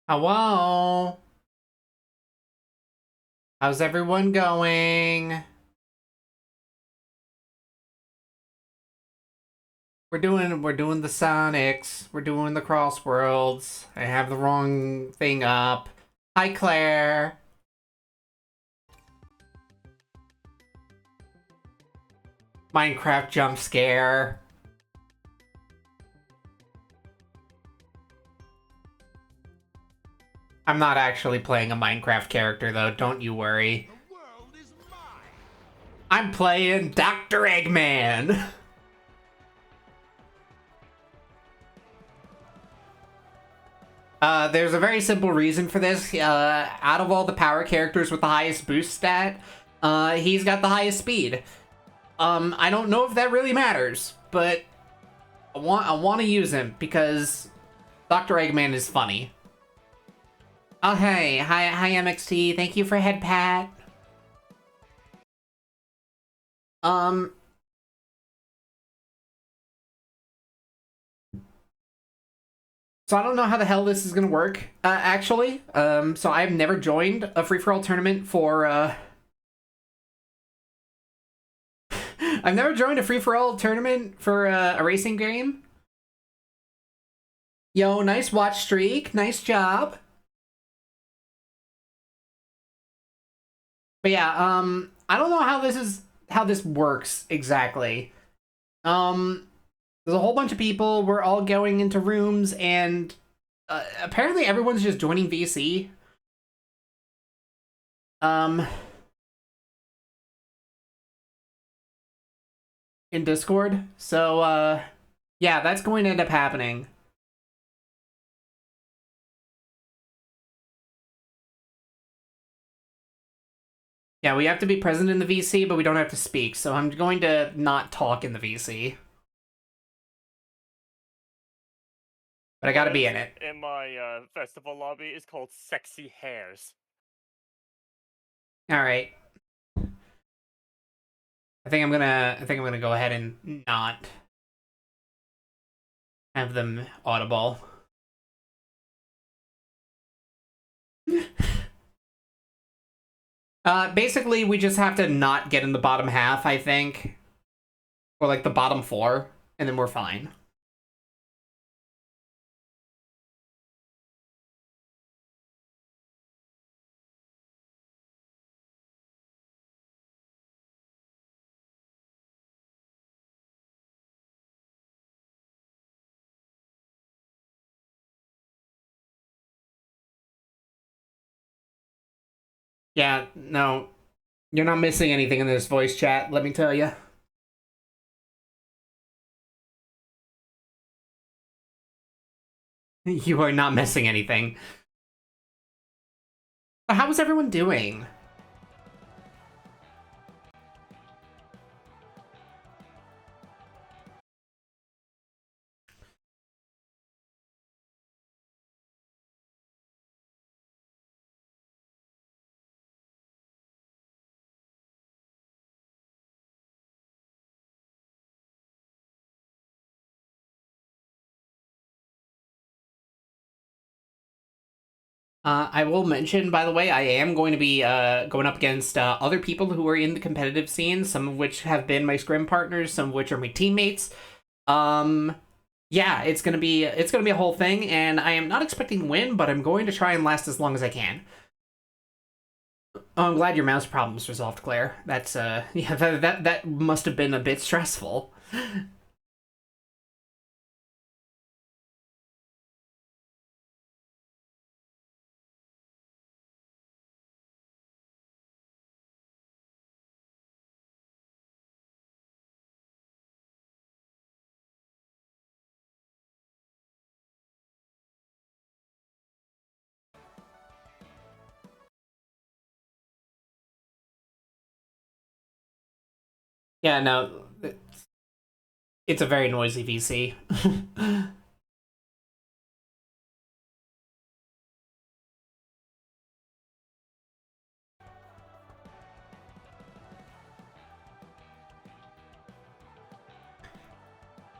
Hello? How's everyone going? We're doing the Sonics. We're doing the Crossworlds. I have the wrong thing up. Hi, Claire. Minecraft jump scare. I'm not actually playing a Minecraft character, though. Don't you worry. I'm playing Dr. Eggman. There's a very simple reason for this. Out of all the power characters with the highest boost stat, he's got the highest speed. I don't know if that really matters, but I want to use him because Dr. Eggman is funny. Oh, hey. Hi, MXT. Thank you for head pat. So I don't know how the hell this is gonna work, actually. So I've never joined a free-for-all tournament for, I've never joined a free-for-all tournament for a racing game. Yo, nice watch streak. Nice job. But yeah, I don't know how this works exactly. There's a whole bunch of people. We're all going into rooms, and apparently everyone's just joining VC. In Discord. So, yeah, that's going to end up happening. Yeah, we have to be present in the VC, but we don't have to speak, so I'm going to not talk in the VC. But I gotta be in it. In my festival lobby is called Sexy Hairs. Alright. I think I'm gonna go ahead and not have them audible. Basically, we just have to not get in the bottom half, I think. Or, like, the bottom floor, and then we're fine. Yeah, no. You're not missing anything in this voice chat, let me tell you. You are not missing anything. How is everyone doing? I will mention, by the way, I am going to be going up against other people who are in the competitive scene, some of which have been my scrim partners, some of which are my teammates. Yeah, it's gonna be a whole thing, and I am not expecting to win, but I'm going to try and last as long as I can. Oh, I'm glad your mouse problem's resolved, Claire. That's yeah, that must have been a bit stressful. Yeah, no, it's a very noisy VC.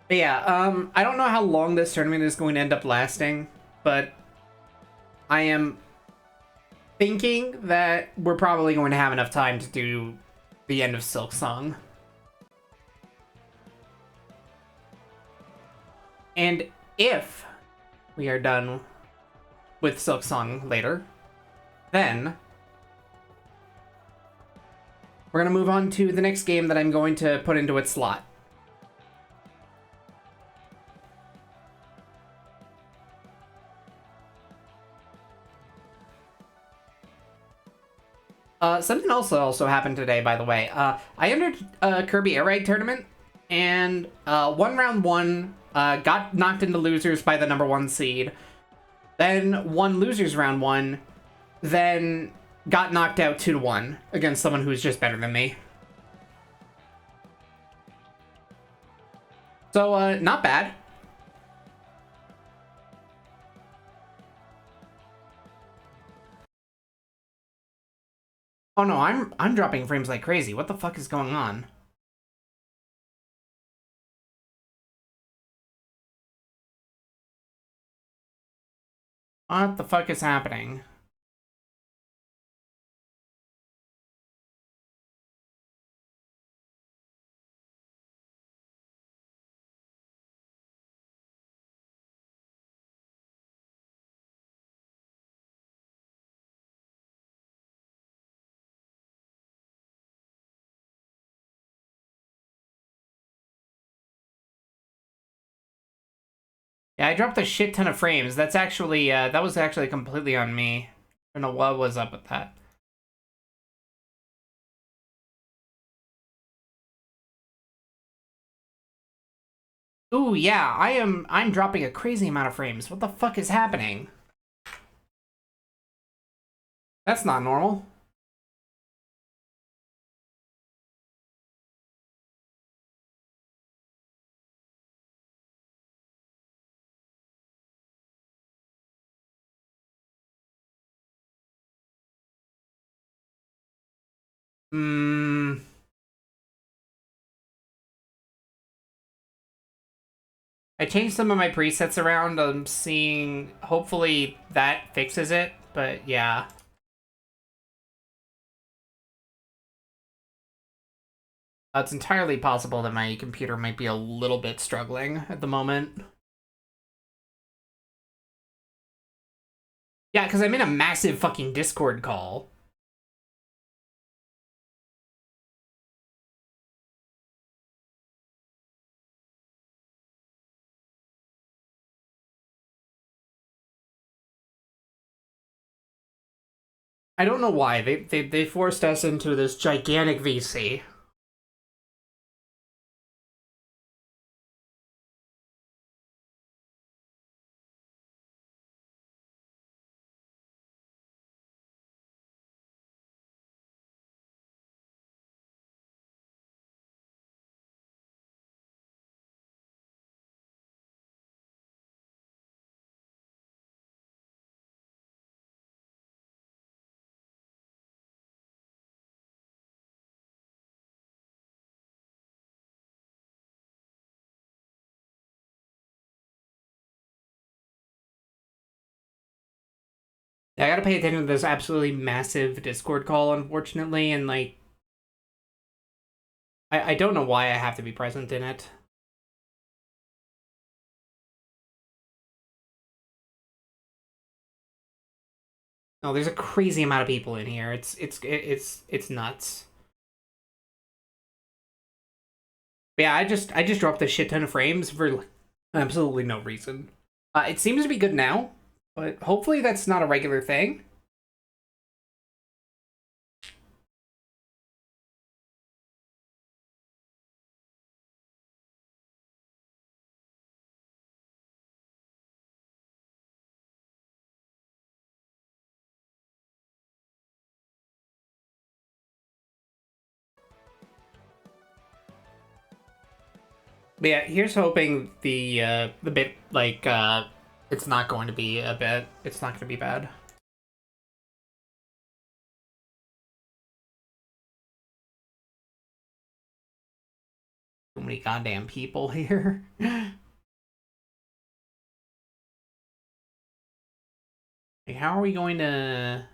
But yeah, I don't know how long this tournament is going to end up lasting, but I am thinking that we're probably going to have enough time to do the end of Silk Song. And if we are done with Silk Song later, then we're going to move on to the next game that I'm going to put into its slot. Something else also happened today, by the way. I entered a Kirby Air Ride tournament, and won round one, got knocked into losers by the #1 seed, then won losers round one, then got knocked out 2-1 against someone who's just better than me. So, not bad. Oh no, I'm dropping frames like crazy. What the fuck is going on? What the fuck is happening? Yeah, I dropped a shit ton of frames. That's actually, that was actually completely on me. I don't know what was up with that. Ooh, yeah, I'm dropping a crazy amount of frames. What the fuck is happening? That's not normal. Hmm. I changed some of my presets around. I'm seeing, hopefully that fixes it, but yeah. It's entirely possible that my computer might be a little bit struggling at the moment. Yeah, because I'm in a massive fucking Discord call. I don't know why. They forced us into this gigantic VC. I gotta pay attention to this absolutely massive Discord call, unfortunately, and like, I don't know why I have to be present in it. No, there's a crazy amount of people in here. It's nuts. But yeah, I just dropped a shit ton of frames for like, absolutely no reason. It seems to be good now, but hopefully that's not a regular thing. But yeah, here's hoping the bit like it's not going to be a bit. It's not going to be bad. Too many goddamn people here. Like, Like, how are we going to...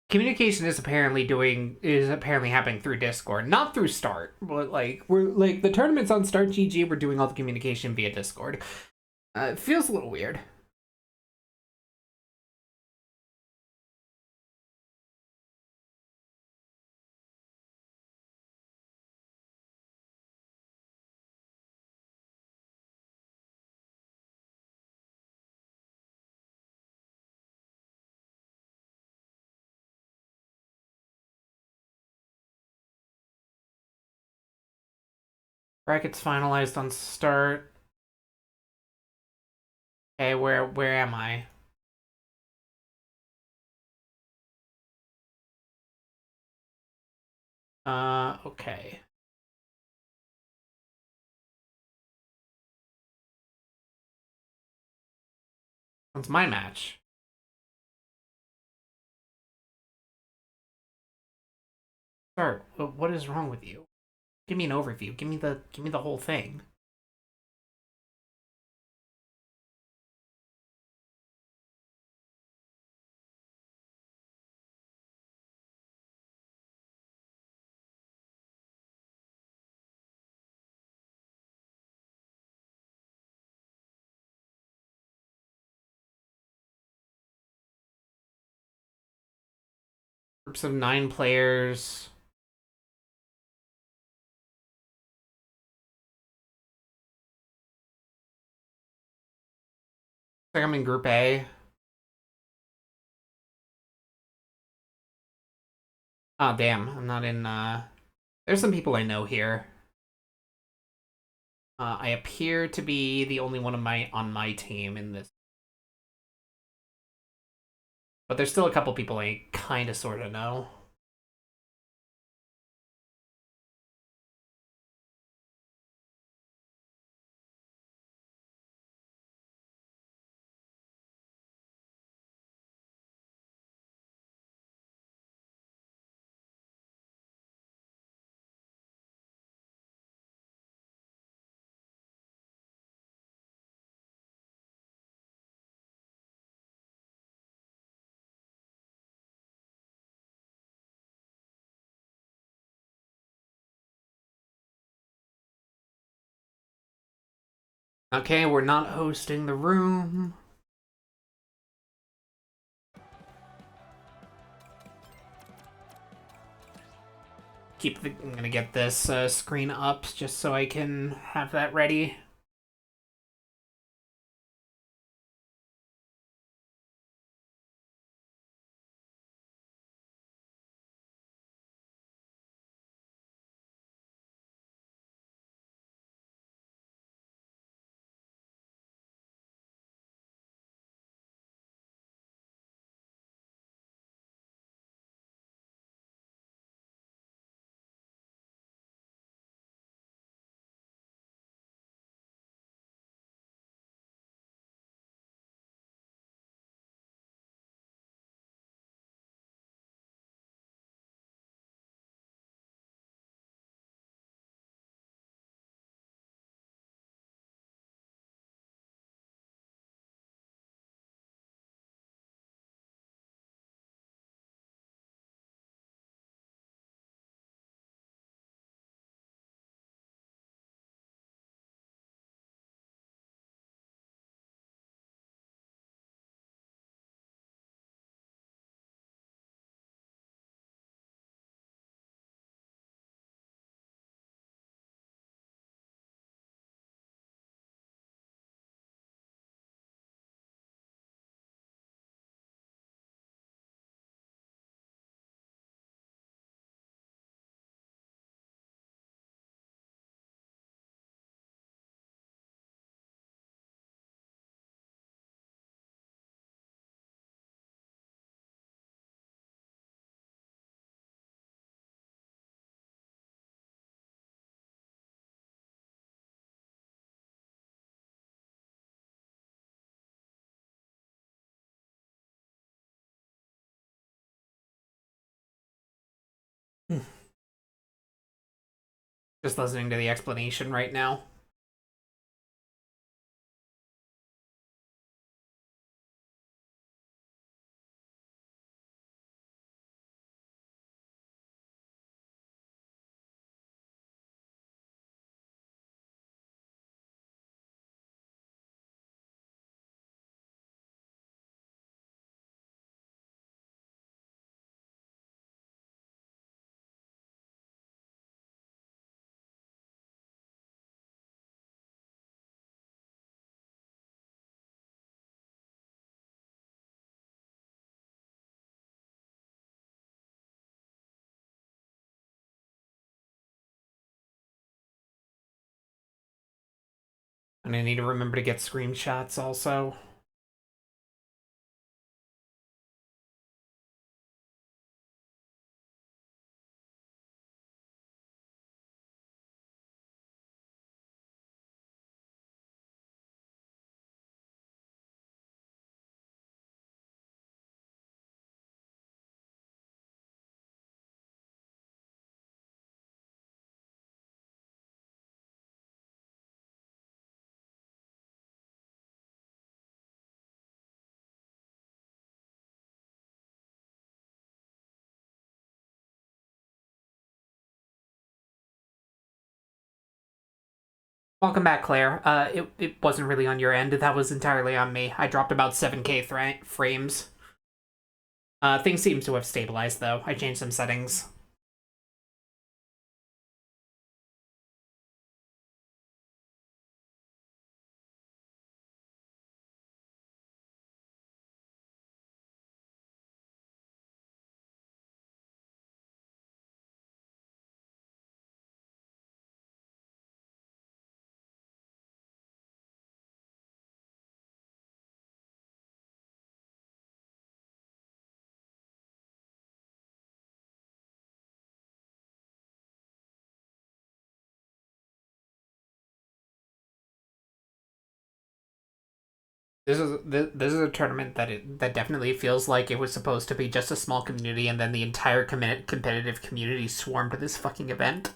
Communication is apparently happening through Discord, not through Start. But like we're like the tournaments on Start GG, we're doing all the communication via Discord. It feels a little weird. Brackets finalized on Start. Okay, where am I? Okay. What's my match? Start. What is wrong with you? Give me an overview. Give me the whole thing. Groups of 9 players. I think I'm in Group A. Oh damn, I'm not in. There's some people I know here. I appear to be the only one on my team in this, but there's still a couple people I kind of sort of know. Okay, we're not hosting the room. I'm gonna get this screen up just so I can have that ready. Just listening to the explanation right now. And I need to remember to get screenshots also. Welcome back, Claire. It wasn't really on your end. That was entirely on me. I dropped about 7K frames. Things seem to have stabilized, though. I changed some settings. This is a tournament that definitely feels like it was supposed to be just a small community, and then the entire competitive community swarmed to this fucking event.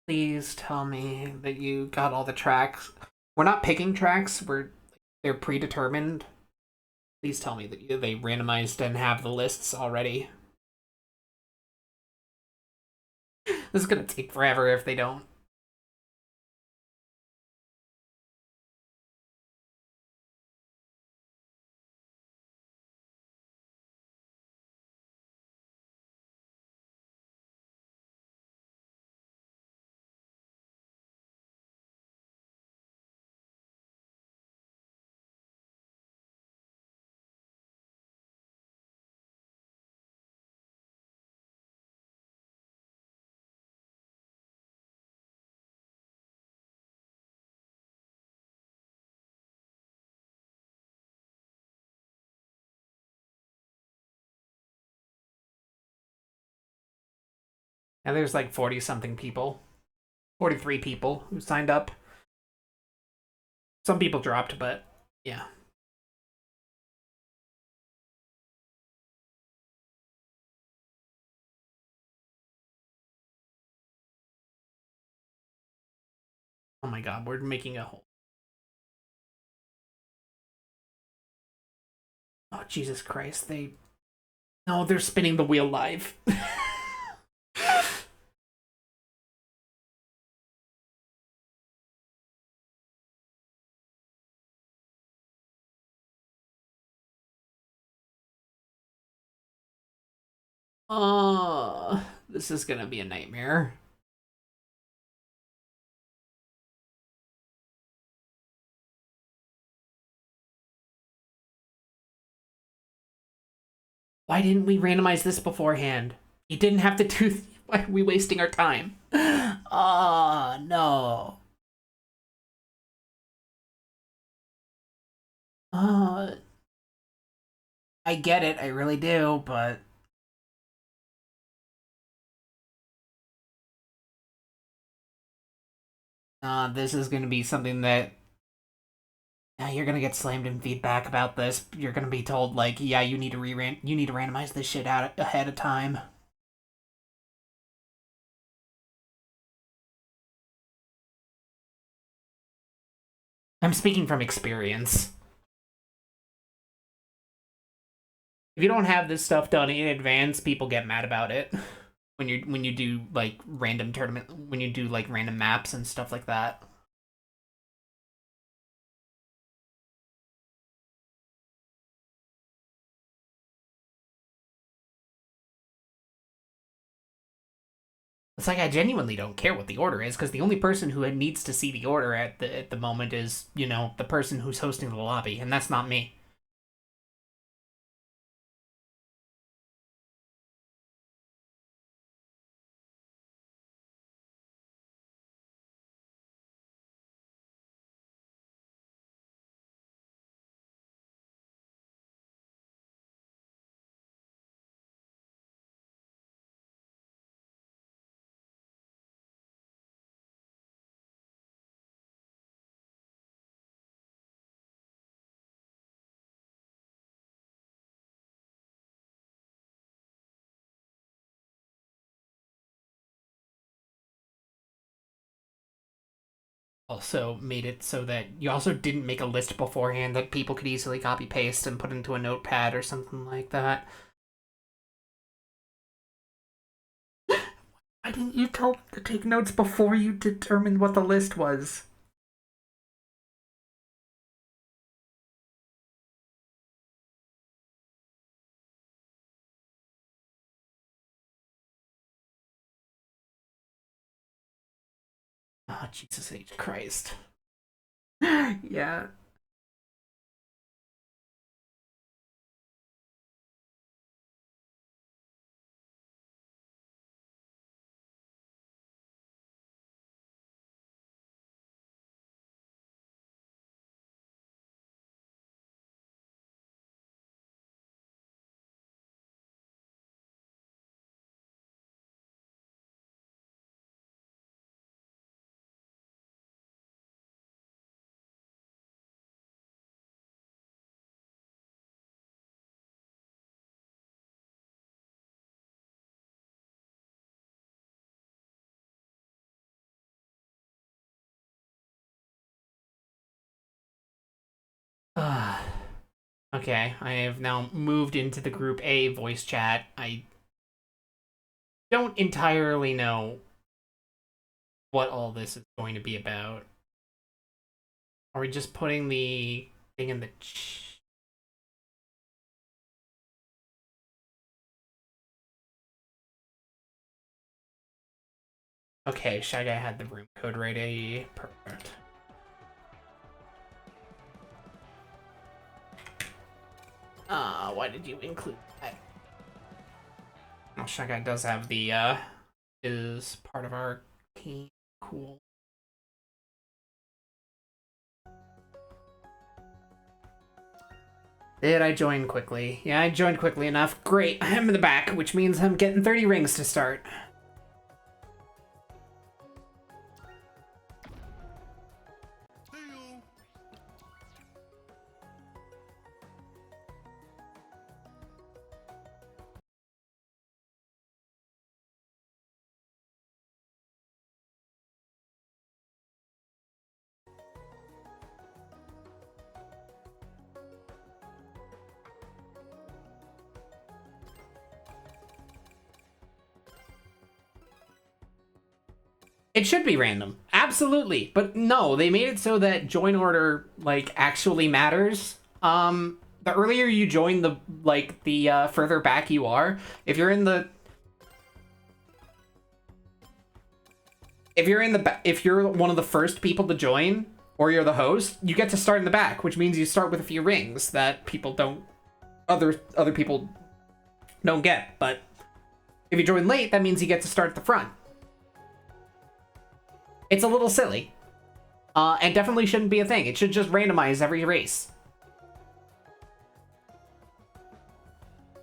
Please tell me that you got all the tracks. We're not picking tracks. They're predetermined. Please tell me that they randomized and have the lists already. This is gonna take forever if they don't. And there's like 40 something people, 43 people who signed up. Some people dropped, but yeah. Oh my god, we're making a whole. Oh Jesus Christ! No, they're spinning the wheel live. This is gonna be a nightmare. Why didn't we randomize this beforehand? You didn't have to do. Why are we wasting our time? Oh no. Uh, I get it, I really do, but This is gonna be something that you're gonna get slammed in feedback about this. You're gonna be told like, yeah, you need to randomize this shit out ahead of time. I'm speaking from experience. If you don't have this stuff done in advance, people get mad about it. When you do like random tournament, when you do like random maps and stuff like that. It's like I genuinely don't care what the order is, because the only person who needs to see the order at the moment is, you know, the person who's hosting the lobby, and that's not me. Also made it so that you also didn't make a list beforehand that people could easily copy paste and put into a notepad or something like that. Why didn't you tell them to take notes before you determined what the list was? Oh, Jesus H. Christ. Yeah. Okay, I have now moved into the group A voice chat. I don't entirely know what all this is going to be about. Are we just putting the thing in the Okay, Shy Guy had the room code ready. Perfect. Why did you include that? Oh, Shy Guy does have the, is part of our team. Cool. Did I join quickly? Yeah, I joined quickly enough. Great, I'm in the back, which means I'm getting 30 rings to start. It should be random. Absolutely. But no, they made it so that join order, like, actually matters. The earlier you join, the, like, the, further back you are. If you're in the... If you're one of the first people to join, or you're the host, you get to start in the back, which means you start with a few rings that people don't... Other people don't get. But if you join late, that means you get to start at the front. It's a little silly. And definitely shouldn't be a thing. It should just randomize every race.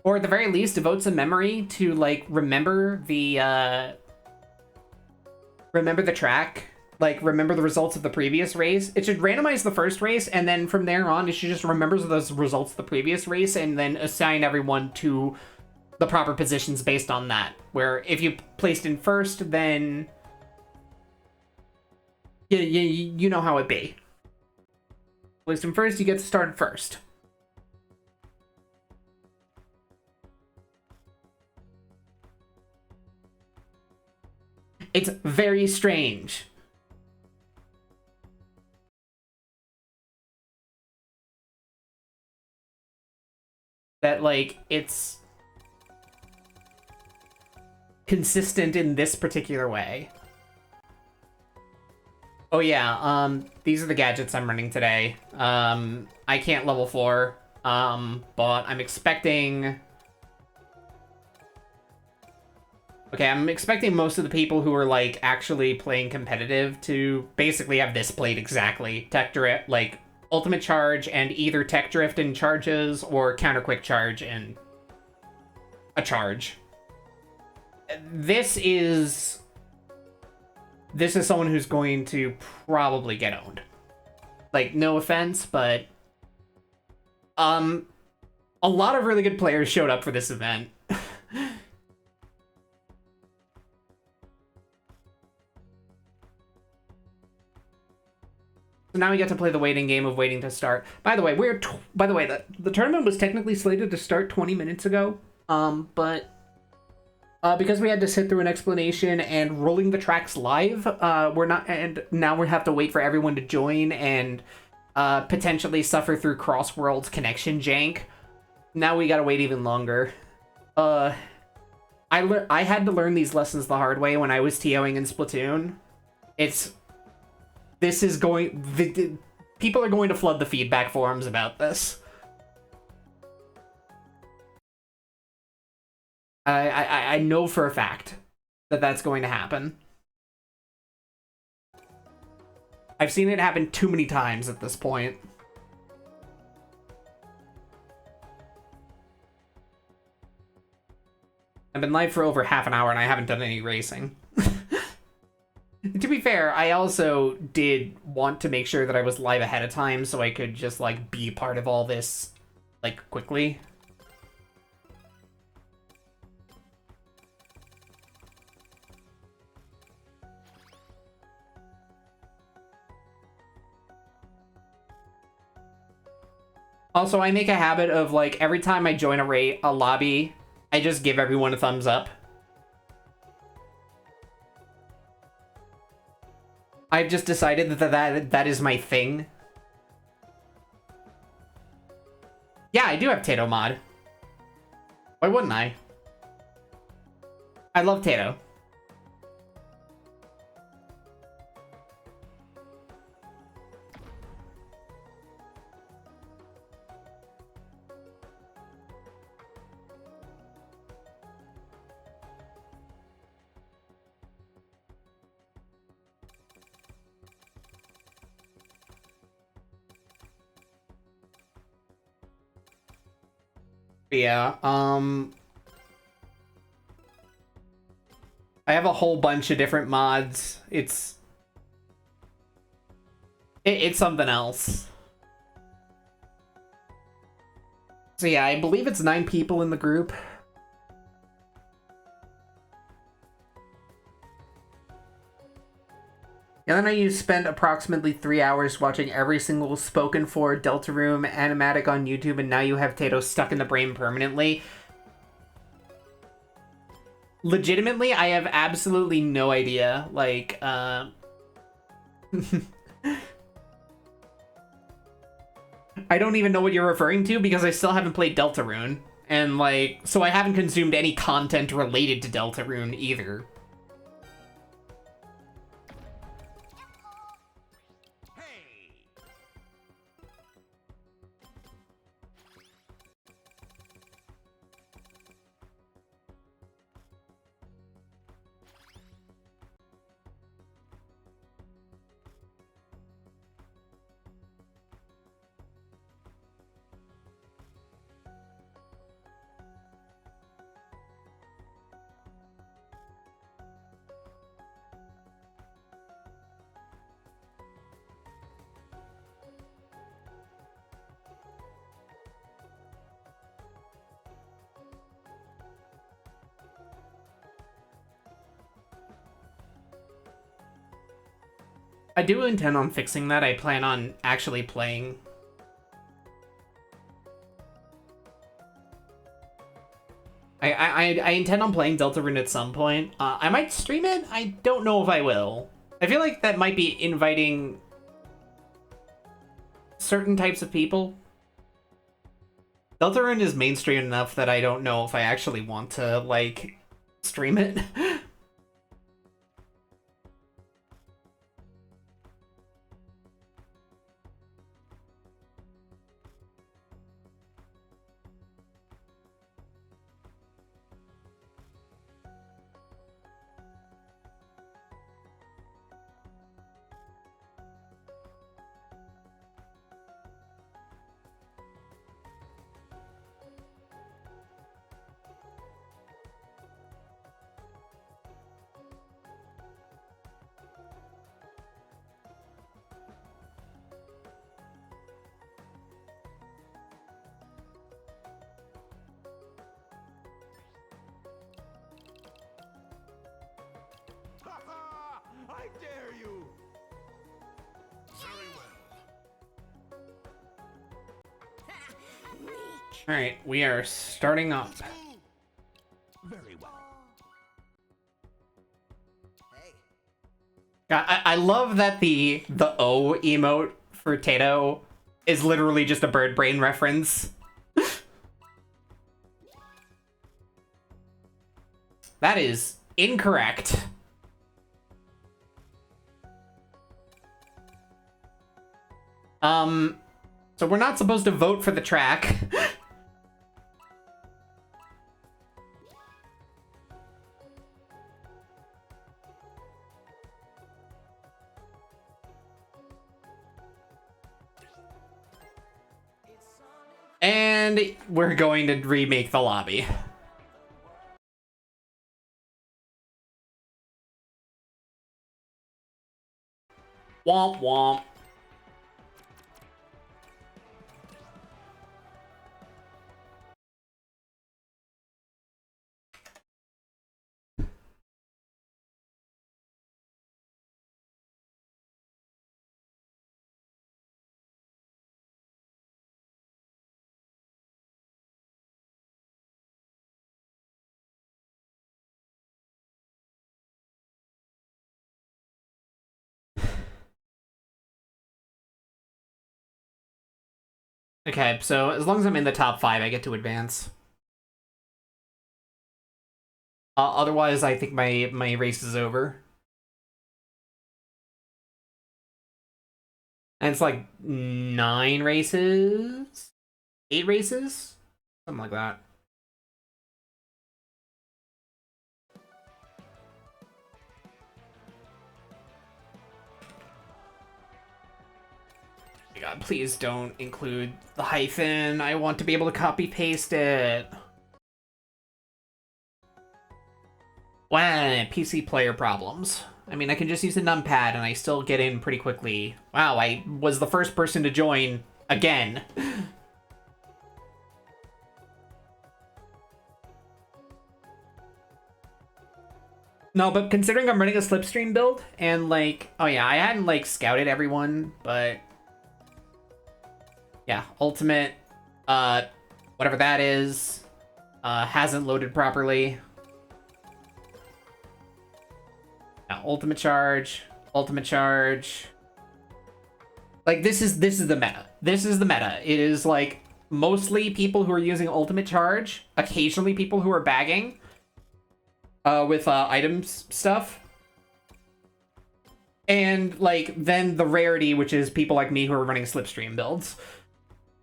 Or at the very least, devote some memory to, like, remember the track like, remember the results of the previous race. It should randomize the first race, and then from there on, it should just remember those results of the previous race, and then assign everyone to the proper positions based on that. Where if you placed in first, then you know how it be. Placed in first, you get started first. It's very strange. That, like, it's consistent in this particular way. Oh yeah, these are the gadgets I'm running today. I can't level 4, but I'm expecting... Okay, I'm expecting most of the people who are, like, actually playing competitive to basically have this played exactly. Tech Drift, like, Ultimate Charge and either Tech Drift and charges or Counter Quick Charge and a charge. This is someone who's going to probably get owned. Like, no offense, but a lot of really good players showed up for this event. So now we get to play the waiting game of waiting to start. By the way, the tournament was technically slated to start 20 minutes ago, but because we had to sit through an explanation and rolling the tracks live, we're not, and now we have to wait for everyone to join and potentially suffer through Crossworlds connection jank. Now we gotta wait even longer. I had to learn these lessons the hard way when I was TOing in Splatoon. People are going to flood the feedback forums about this. I know for a fact that that's going to happen. I've seen it happen too many times at this point. I've been live for over half an hour and I haven't done any racing. To be fair, I also did want to make sure that I was live ahead of time so I could just, like, be part of all this, like, quickly. Also, I make a habit of, like, every time I join a lobby, I just give everyone a thumbs up. I've just decided that is my thing. Yeah, I do have Tato mod. Why wouldn't I? I love Tato. Yeah, I have a whole bunch of different mods. It's something else. So yeah, I believe it's 9 people in the group. And then I spent approximately 3 hours watching every single spoken for Deltarune animatic on YouTube, and now you have Tato stuck in the brain permanently. Legitimately, I have absolutely no idea. Like, I don't even know what you're referring to because I still haven't played Deltarune. And, like, so I haven't consumed any content related to Deltarune either. I do intend on fixing that. I plan on actually playing. I intend on playing Deltarune at some point. I might stream it. I don't know if I will. I feel like that might be inviting certain types of people. Deltarune is mainstream enough that I don't know if I actually want to, like, stream it. I dare you! Very well. Alright, we are starting up. Very well. I love that the O emote for Tato is literally just a bird brain reference. That is incorrect. So we're not supposed to vote for the track. And we're going to remake the lobby. Womp womp. Okay, so as long as I'm in the top 5, I get to advance. Otherwise, I think my race is over. And it's like 9 races? 8 races? Something like that. God, please don't include the hyphen. I want to be able to copy paste it. Well, PC player problems. I mean, I can just use the numpad and I still get in pretty quickly. Wow, I was the first person to join again. No, but considering I'm running a slipstream build and like, oh yeah, I hadn't like scouted everyone, but yeah, ultimate, whatever that is, hasn't loaded properly. Now, ultimate charge. Like, this is the meta. This is the meta. It is like mostly people who are using ultimate charge, occasionally people who are bagging with items stuff. And like then the rarity, which is people like me who are running slipstream builds.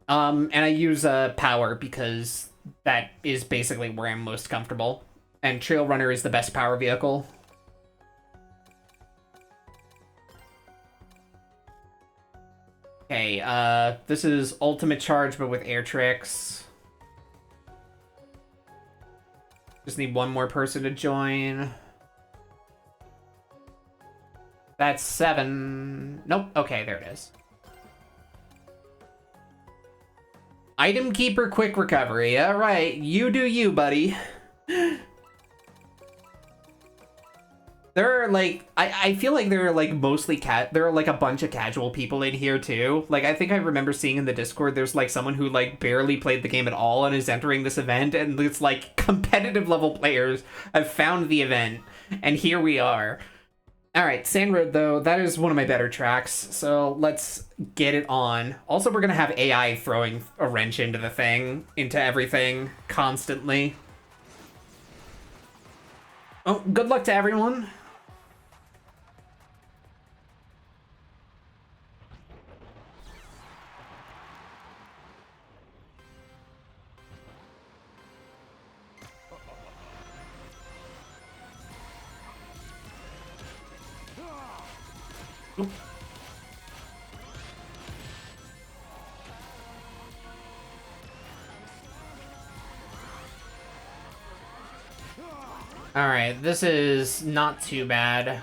And I use power because that is basically where I'm most comfortable. And Trail Runner is the best power vehicle. Okay, this is ultimate charge but with air tricks. Just need one more person to join. That's 7. Nope, okay, there it is. Item Keeper Quick Recovery. Alright, you do you, buddy. There are like I feel like there are like mostly there are like a bunch of casual people in here too. Like I think I remember seeing in the Discord there's like someone who like barely played the game at all and is entering this event, and it's like competitive level players have found the event, and here we are. All right, Sand Road though, that is one of my better tracks, so let's get it on. Also, we're gonna have AI throwing a wrench into the thing, into everything constantly. Oh, good luck to everyone. Alright, this is not too bad.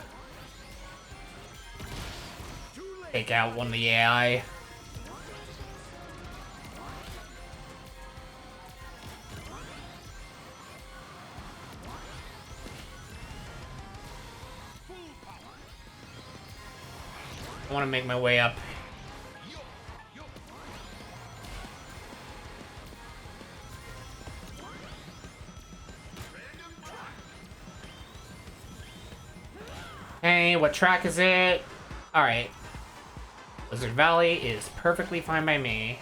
Take out one of the AI. I want to make my way up. Hey, what track is it? Alright. Blizzard Valley is perfectly fine by me.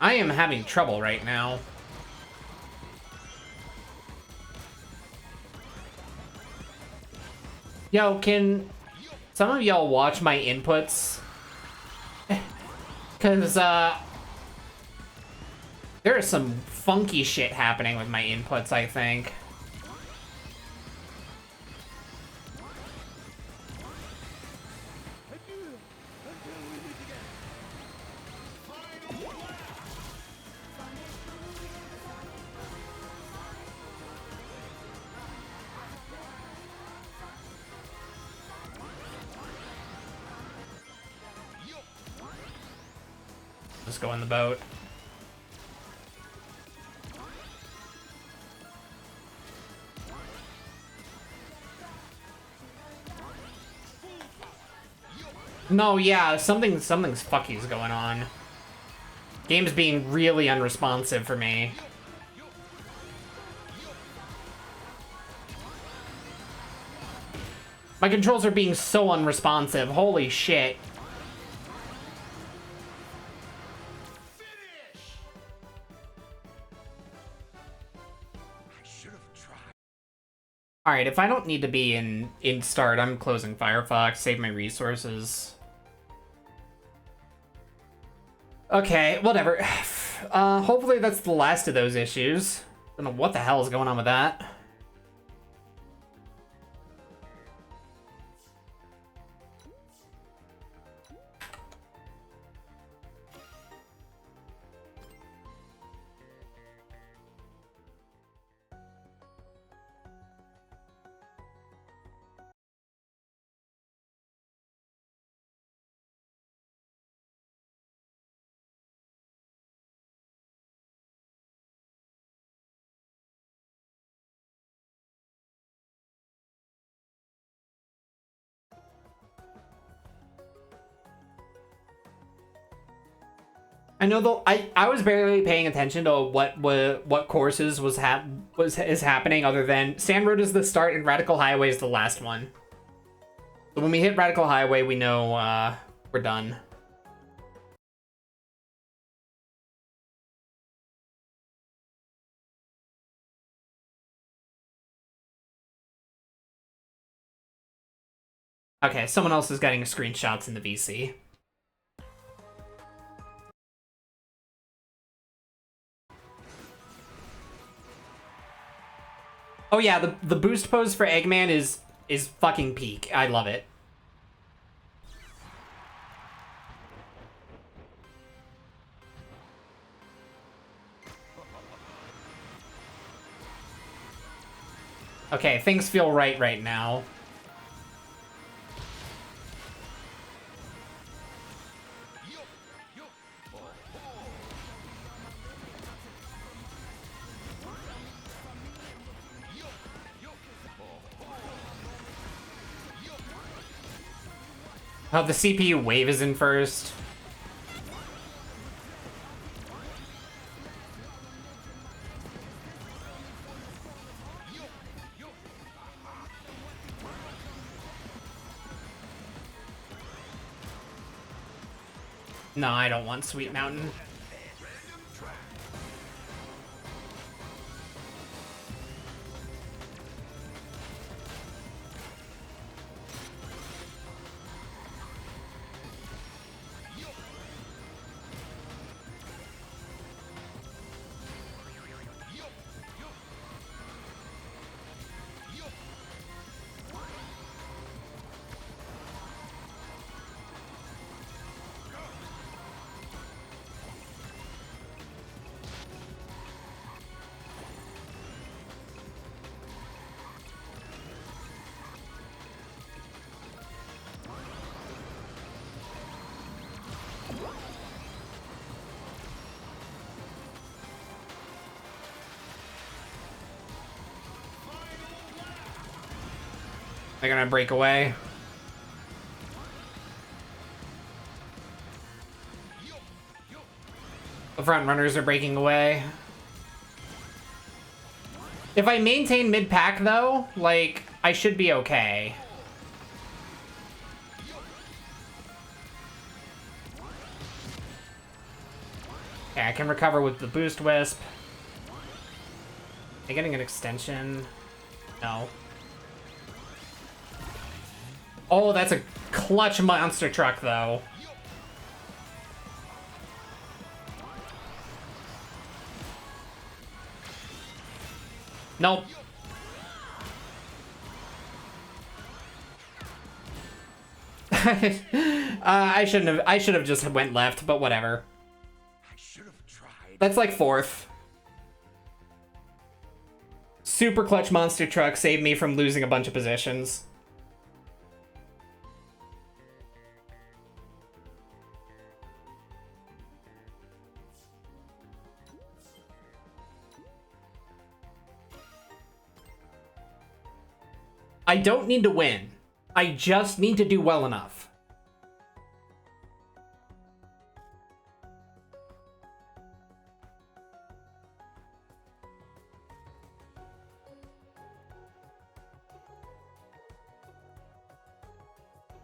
I am having trouble right now. Yo, can some of y'all watch my inputs? Because, there is some funky shit happening with my inputs, I think. Let's go in the boat. No, yeah, something's fucky's going on. Game's being really unresponsive for me. My controls are being so unresponsive. Holy shit. Alright, if I don't need to be in start, I'm closing Firefox, save my resources. Okay, whatever. Hopefully that's the last of those issues. Don't know what the hell is going on with that. I know though. I was barely paying attention to what courses is happening other than Sand Road is the start and Radical Highway is the last one. So when we hit Radical Highway, we know we're done. Okay, someone else is getting screenshots in the VC. Oh yeah, the boost pose for Eggman is fucking peak. I love it. Okay, things feel right now. Oh, the CPU wave is in first. No, I don't want Sweet Mountain. They're gonna break away. The front runners are breaking away. If I maintain mid-pack, though, like, I should be okay. Okay, I can recover with the Boost Wisp. Am I getting an extension? No. Oh, that's a clutch monster truck, though. Nope. I should have just went left, but whatever. I should have tried. That's like fourth. Super clutch monster truck saved me from losing a bunch of positions. I don't need to win. I just need to do well enough.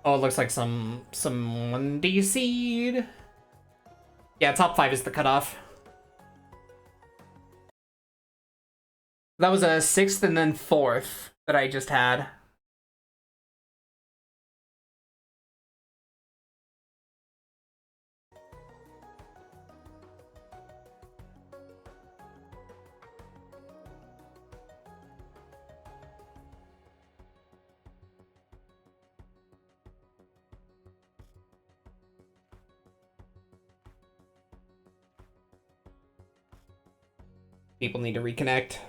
Oh, it looks like someone DC'd. Yeah, top 5 is the cutoff. That was a 6th and then 4th that I just had. People need to reconnect.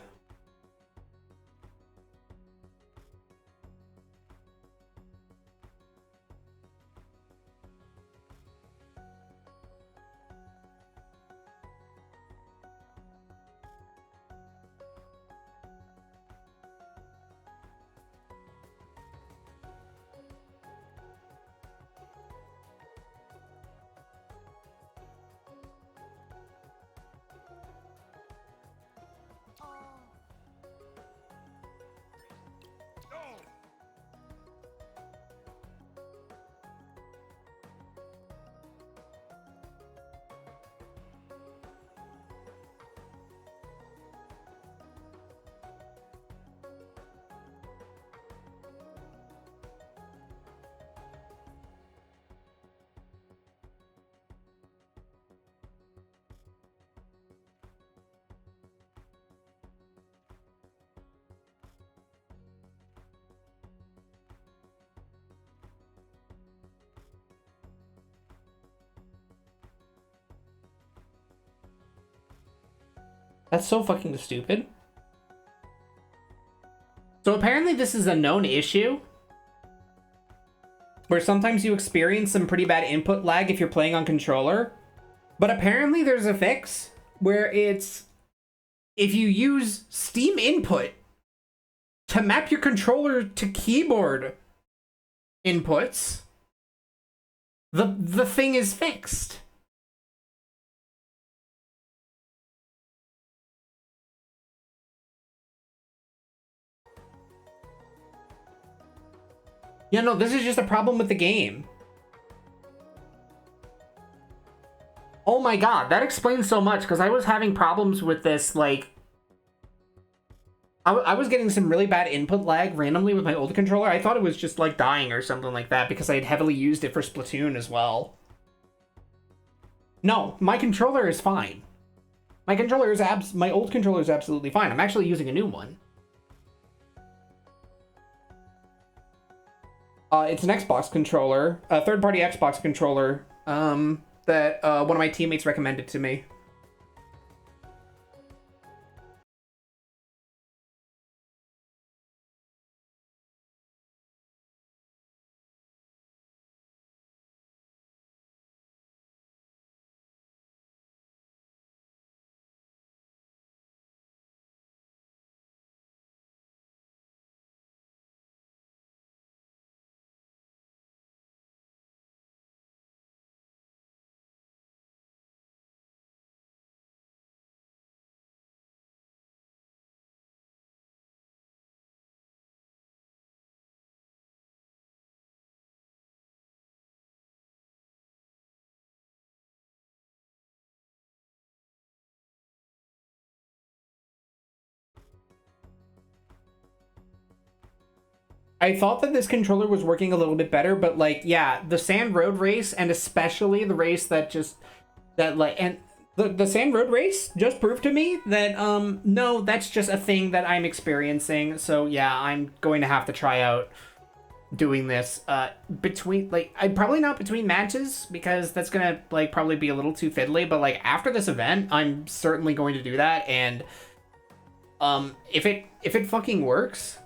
That's so fucking stupid. So apparently this is a known issue where sometimes you experience some pretty bad input lag if you're playing on controller. But apparently there's a fix where it's if you use Steam input to map your controller to keyboard inputs, The thing is fixed. Yeah, no, this is just a problem with the game. Oh my god, that explains so much, because I was having problems with this, like... I was getting some really bad input lag randomly with my old controller. I thought it was just, like, dying or something like that, because I had heavily used it for Splatoon as well. No, my controller is fine. My old controller is absolutely fine. I'm actually using a new one. It's an Xbox controller, a third-party Xbox controller, that one of my teammates recommended to me. I thought that this controller was working a little bit better, but, like, yeah, the Sand Road race, and especially the race that the Sand Road race just proved to me that, no, that's just a thing that I'm experiencing, so yeah, I'm going to have to try out doing this, probably not between matches, because that's gonna, like, probably be a little too fiddly, but, like, after this event, I'm certainly going to do that, and, if it fucking works,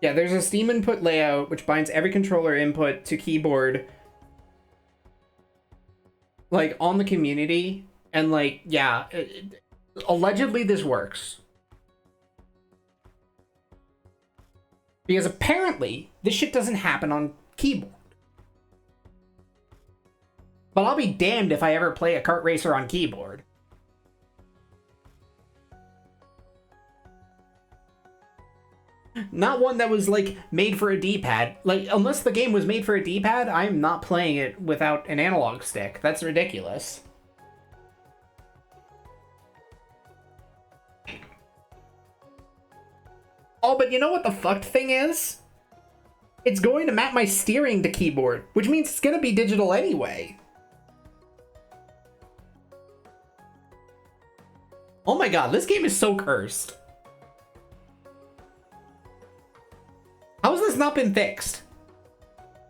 yeah, there's a Steam input layout which binds every controller input to keyboard, like, on the community, and, like, yeah, allegedly this works. Because apparently, this shit doesn't happen on keyboard. But I'll be damned if I ever play a kart racer on keyboard. Not one that was, like, made for a D-pad. Like, unless the game was made for a D-pad, I'm not playing it without an analog stick. That's ridiculous. Oh, but you know what the fucked thing is? It's going to map my steering to keyboard, which means it's gonna be digital anyway. Oh my god, this game is so cursed. How has this not been fixed?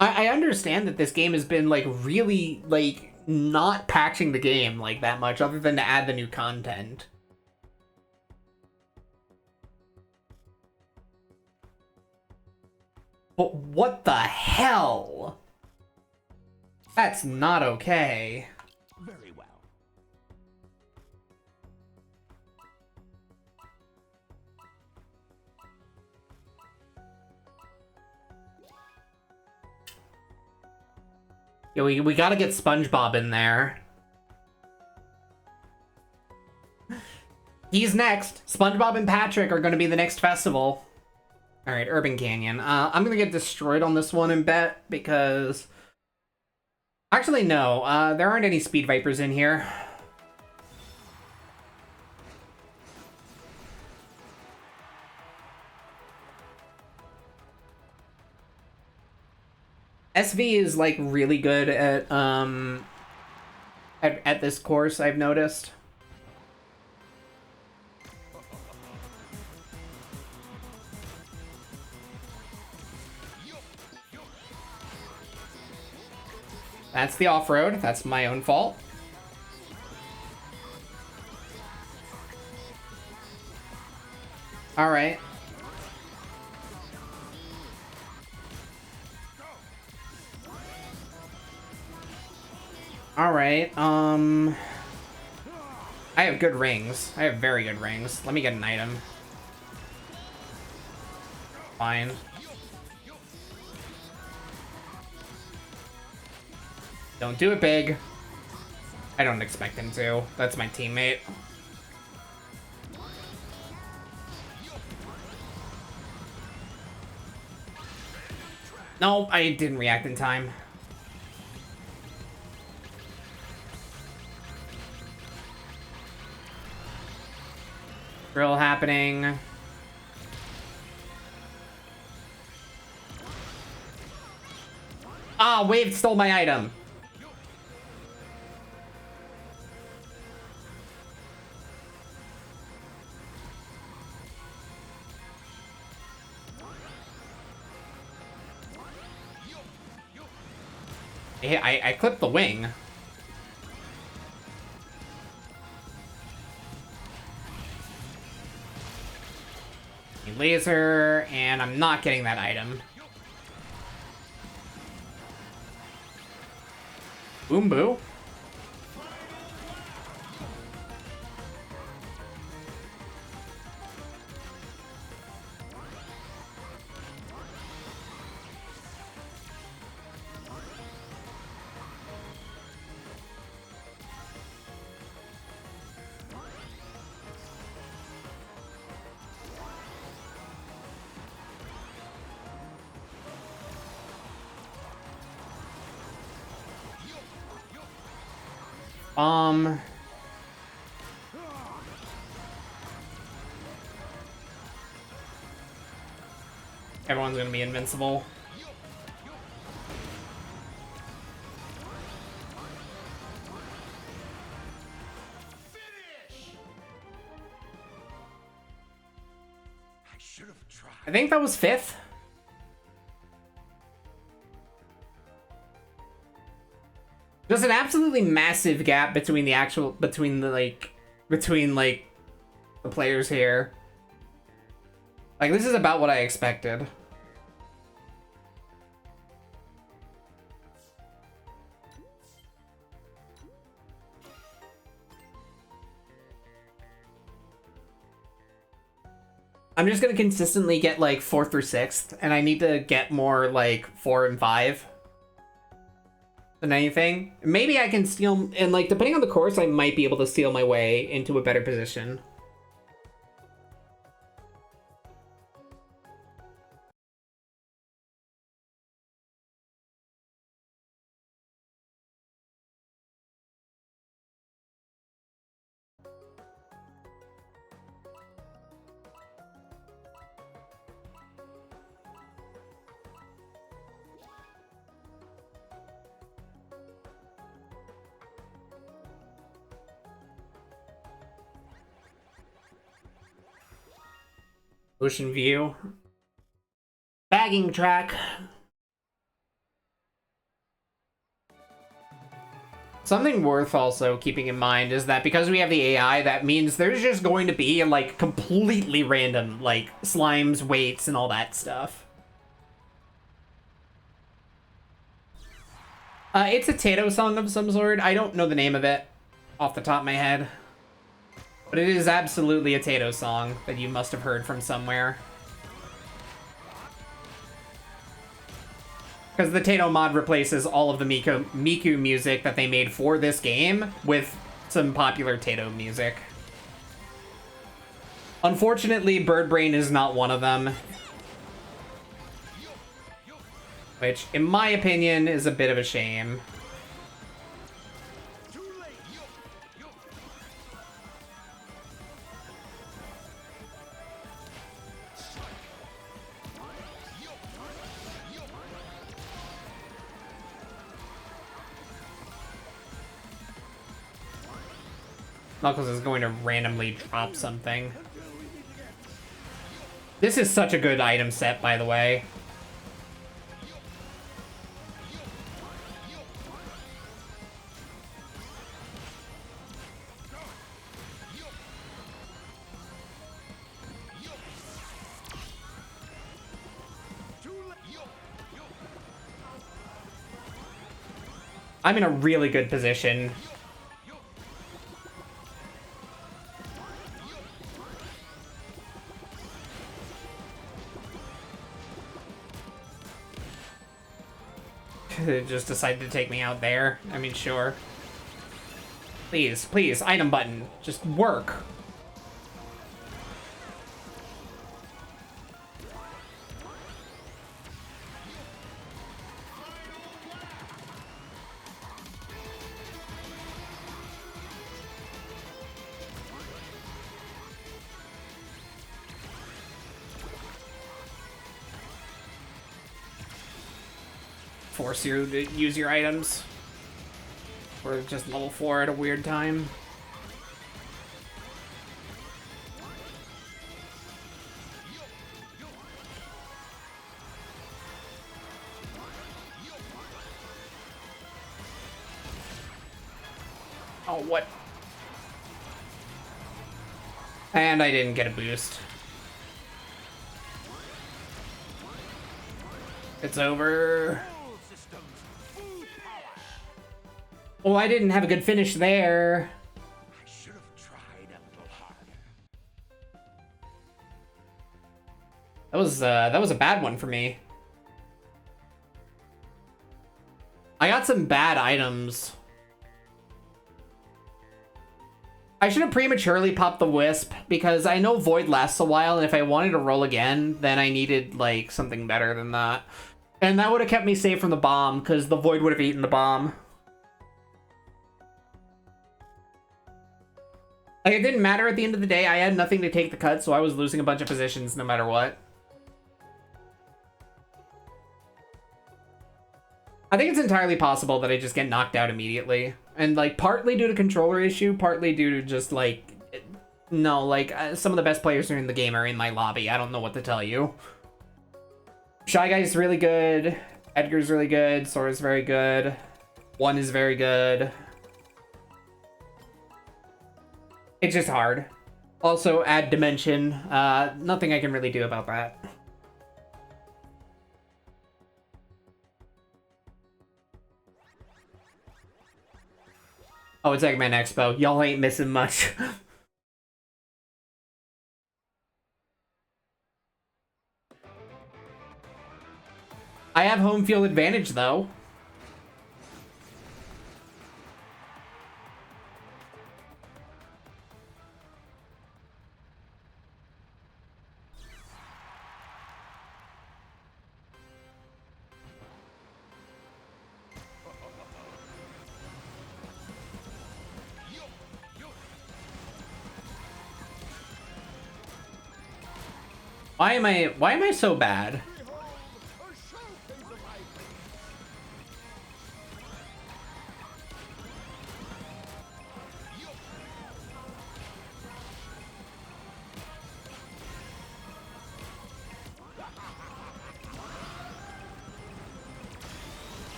I understand that this game has been, like, really, like, not patching the game, like, that much, other than to add the new content. But what the hell? That's not okay. Very well. Yeah, we gotta get SpongeBob in there. He's next. SpongeBob and Patrick are gonna be the next festival. Alright, Urban Canyon. I'm gonna get destroyed on this one and bet, because... Actually, no. There aren't any Speed Vipers in here. SV is, like, really good at this course, I've noticed. That's the off-road. That's my own fault. All right. All right. I have good rings. I have very good rings. Let me get an item. Fine. Don't do it big. I don't expect him to. That's my teammate. No, I didn't react in time. Drill happening. Ah, Wave stole my item. I clipped the wing. Laser, and I'm not getting that item. Boom boo. Everyone's gonna be invincible. I should have tried. I think that was 5th. There's an absolutely massive gap between the the players here. Like, this is about what I expected. I'm just gonna consistently get like 4th or 6th, and I need to get more like 4 and 5 than anything. Maybe I can steal, and like depending on the course, I might be able to steal my way into a better position. Ocean view. Bagging track. Something worth also keeping in mind is that because we have the AI, that means there's just going to be like completely random like slimes, weights, and all that stuff. It's a Tato song of some sort. I don't know the name of it off the top of my head. But it is absolutely a Tato song that you must have heard from somewhere. Because the Tato mod replaces all of the Miku music that they made for this game with some popular Tato music. Unfortunately, Bird Brain is not one of them. Which, in my opinion, is a bit of a shame. Knuckles is going to randomly drop something. This is such a good item set, by the way. I'm in a really good position. It just decided to take me out there. I mean, sure. Please, please, item button. Just work. Force you to use your items. Or just level 4 at a weird time. Oh, what? And I didn't get a boost. It's over. Oh, I didn't have a good finish there. I should have tried a little harder. That was a bad one for me. I got some bad items. I should have prematurely popped the Wisp, because I know Void lasts a while, and if I wanted to roll again, then I needed, like, something better than that. And that would have kept me safe from the bomb, because the Void would have eaten the bomb. Like, it didn't matter at the end of the day. I had nothing to take the cut, so I was losing a bunch of positions no matter what. I think it's entirely possible that I just get knocked out immediately. And, like, partly due to controller issue, partly due to just, like... No, like, some of the best players in the game are in my lobby. I don't know what to tell you. Shy Guy's really good. Edgar's really good. Sora's very good. One is very good. It's just hard. Also, add dimension. Nothing I can really do about that. Oh, it's Eggman Expo. Y'all ain't missing much. I have home field advantage, though. Why am I so bad?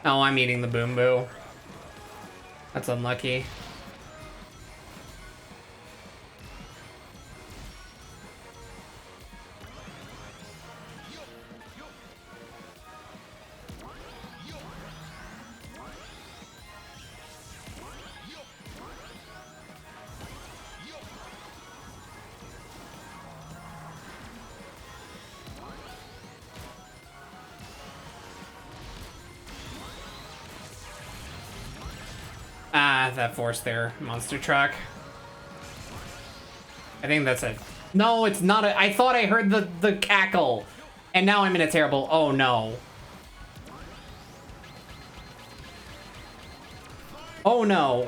Oh, I'm eating the Boom Boo. That's unlucky. Ah, that forced their monster truck. I think that's it. No, it's not a... I thought I heard the cackle. And now I'm in a terrible... Oh, no. Oh, no.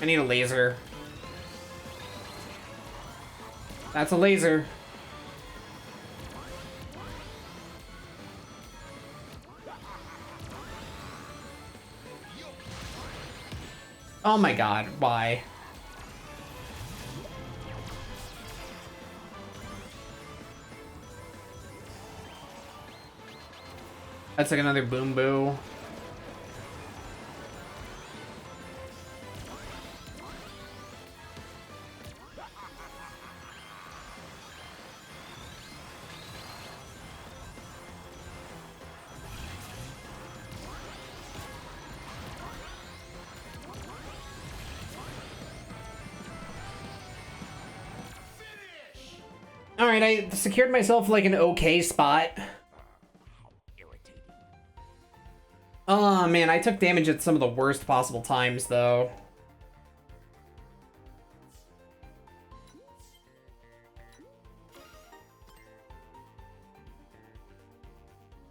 I need a laser. That's a laser. Oh my god, why? That's like another boom boo. Alright, I secured myself like an okay spot. Oh man, I took damage at some of the worst possible times though.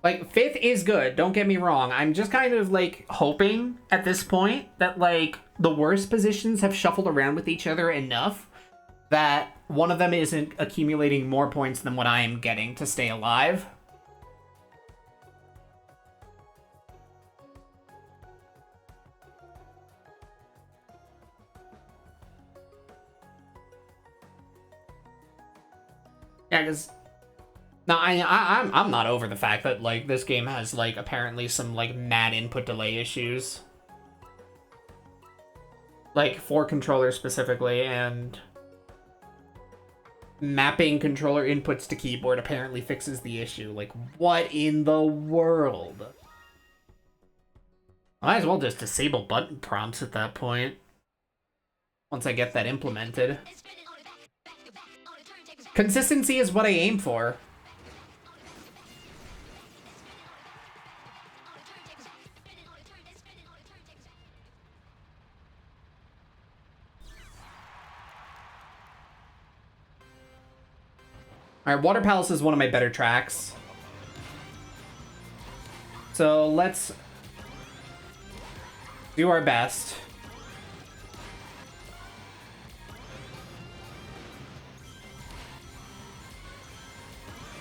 Like, 5th is good, don't get me wrong. I'm just kind of like hoping at this point that like the worst positions have shuffled around with each other enough that one of them isn't accumulating more points than what I am getting to stay alive. Yeah, because no, I'm not over the fact that like this game has like apparently some like mad input delay issues, like for controllers specifically, and mapping controller inputs to keyboard apparently fixes the issue. Like, what in the world? I might as well just disable button prompts at that point. Once I get that implemented. Consistency is what I aim for. Alright, Water Palace is one of my better tracks. So let's do our best.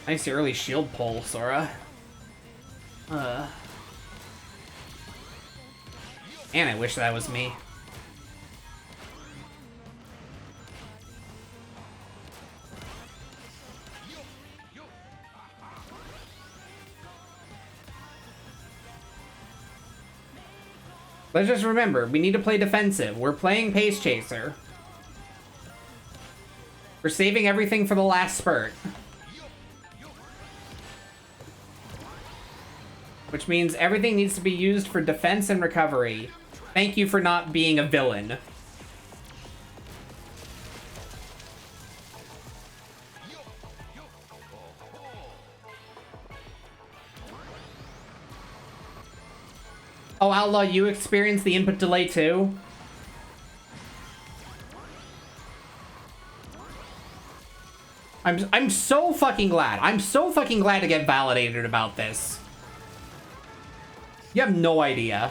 Nice early shield pull, Sora. And I wish that was me. Let's just remember, we need to play defensive. We're playing Pace Chaser. We're saving everything for the last spurt. Which means everything needs to be used for defense and recovery. Thank you for not being a villain. Oh, Outlaw, you experienced the input delay too? I'm so fucking glad. I'm so fucking glad to get validated about this. You have no idea.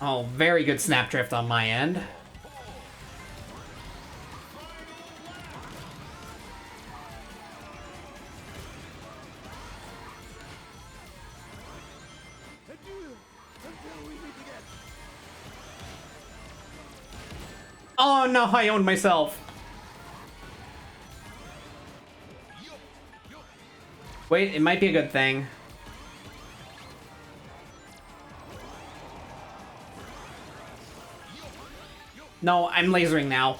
Oh, very good snap drift on my end. Oh no, I owned myself. Wait, it might be a good thing. No, I'm lasering now.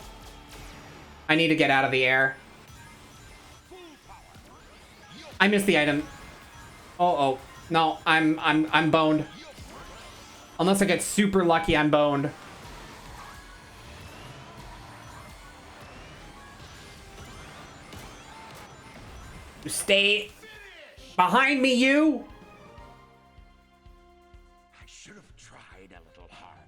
I need to get out of the air. I missed the item. Oh. No, I'm boned. Unless I get super lucky, I'm boned. Stay behind me, you! I should have tried a little harder.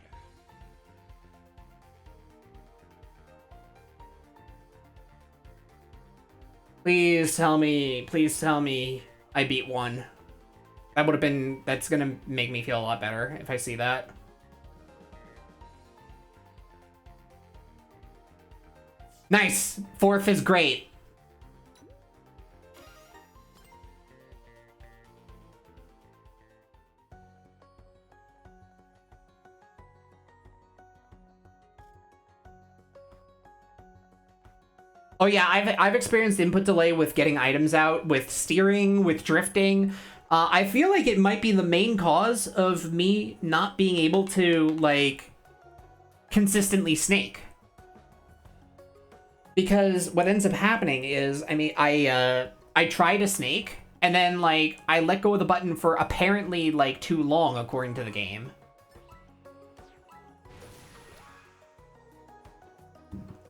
Please tell me I beat one. That would have been, that's gonna make me feel a lot better if I see that. Nice. 4th is great. Oh yeah, I've experienced input delay with getting items out, with steering, with drifting. I feel like it might be the main cause of me not being able to, like, consistently snake. Because what ends up happening is, I mean, I try to snake, and then, like, I let go of the button for apparently, like, too long, according to the game.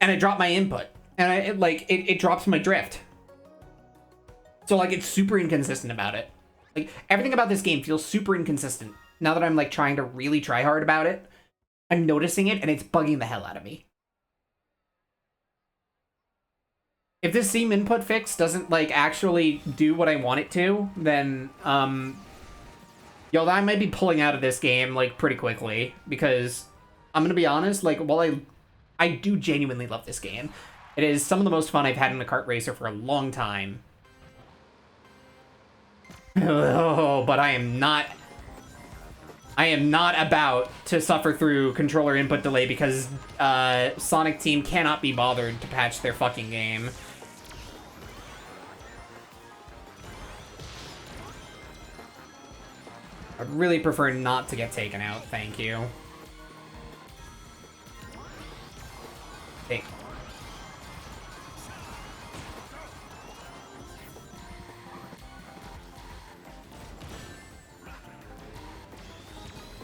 And I drop my input. And it drops my drift. So, like, it's super inconsistent about it. Like, everything about this game feels super inconsistent. Now that I'm, like, trying to really try hard about it, I'm noticing it, and it's bugging the hell out of me. If this seam input fix doesn't, like, actually do what I want it to, then, yo, I might be pulling out of this game, like, pretty quickly. Because, I'm gonna be honest, like, while I do genuinely love this game, it is some of the most fun I've had in a kart racer for a long time. Oh, but I am not about to suffer through controller input delay because Sonic Team cannot be bothered to patch their fucking game. I'd really prefer not to get taken out, thank you. Hey.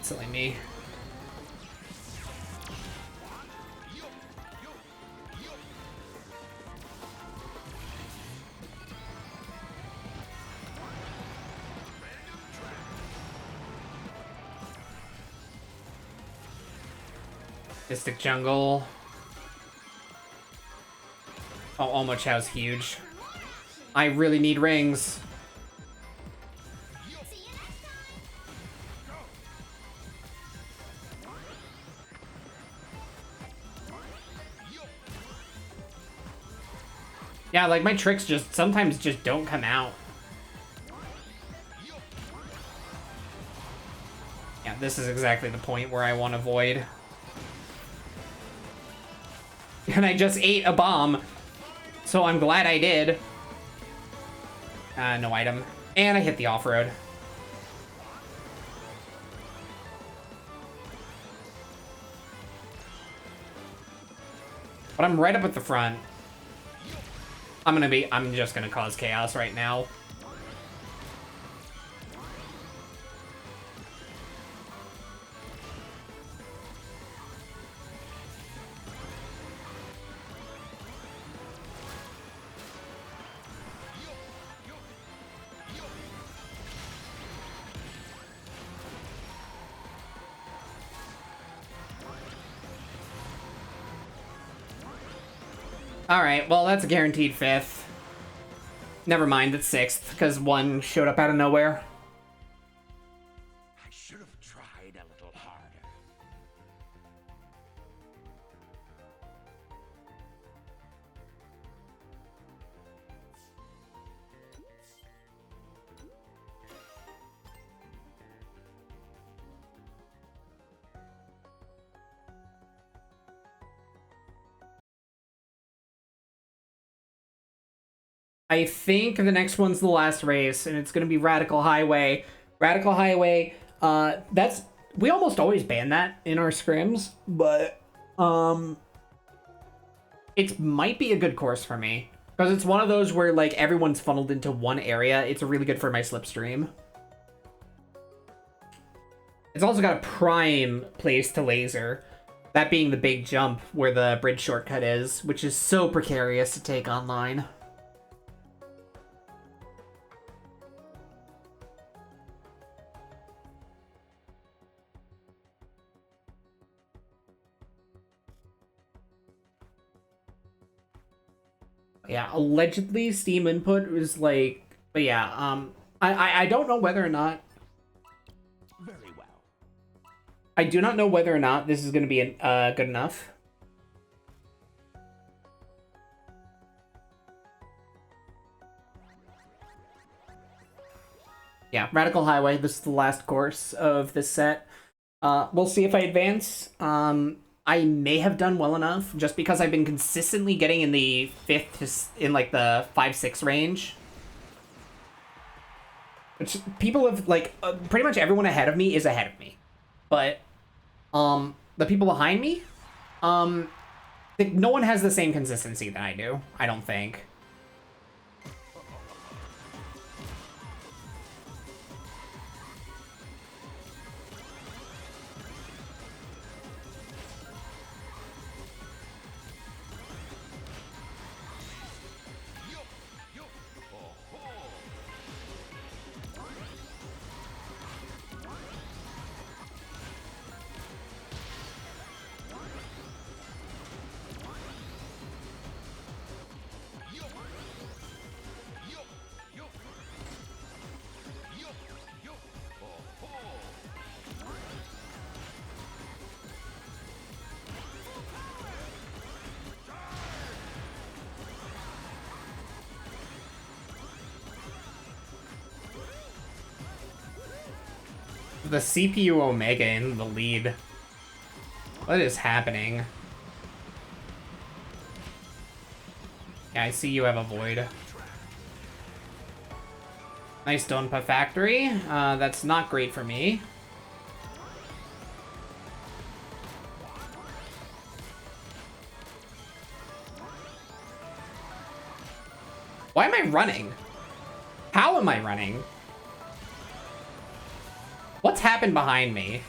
Silly me. Mystic Jungle. Oh, Almo Chow's huge. I really need rings. Yeah, like, my tricks just sometimes just don't come out. Yeah, this is exactly the point where I want to void. And I just ate a bomb, so I'm glad I did. No item. And I hit the off-road. But I'm right up at the front. I'm just gonna cause chaos right now. Alright, well, that's a guaranteed 5th. Never mind, it's 6th, because 1 showed up out of nowhere. I should have tried a little harder. I think the next one's the last race, and it's gonna be Radical Highway. Radical Highway, we almost always ban that in our scrims, but, it might be a good course for me. Because it's one of those where, like, everyone's funneled into one area. It's really good for my slipstream. It's also got a prime place to laser. That being the big jump where the bridge shortcut is, which is so precarious to take online. Yeah, allegedly Steam input was like, but yeah, I don't know whether or not. Very well. I do not know whether or not this is going to be good enough. Yeah, Radical Highway. This is the last course of this set. We'll see if I advance. I may have done well enough just because I've been consistently getting in the 5th in like the 5-6 range. Which people have like pretty much everyone ahead of me is ahead of me, but the people behind me, no one has the same consistency that I do. I don't think. The CPU Omega in the lead. What is happening? Yeah, I see you have a void. Nice Donpa Factory. That's not great for me. Why am I running? How am I running? What's happened behind me?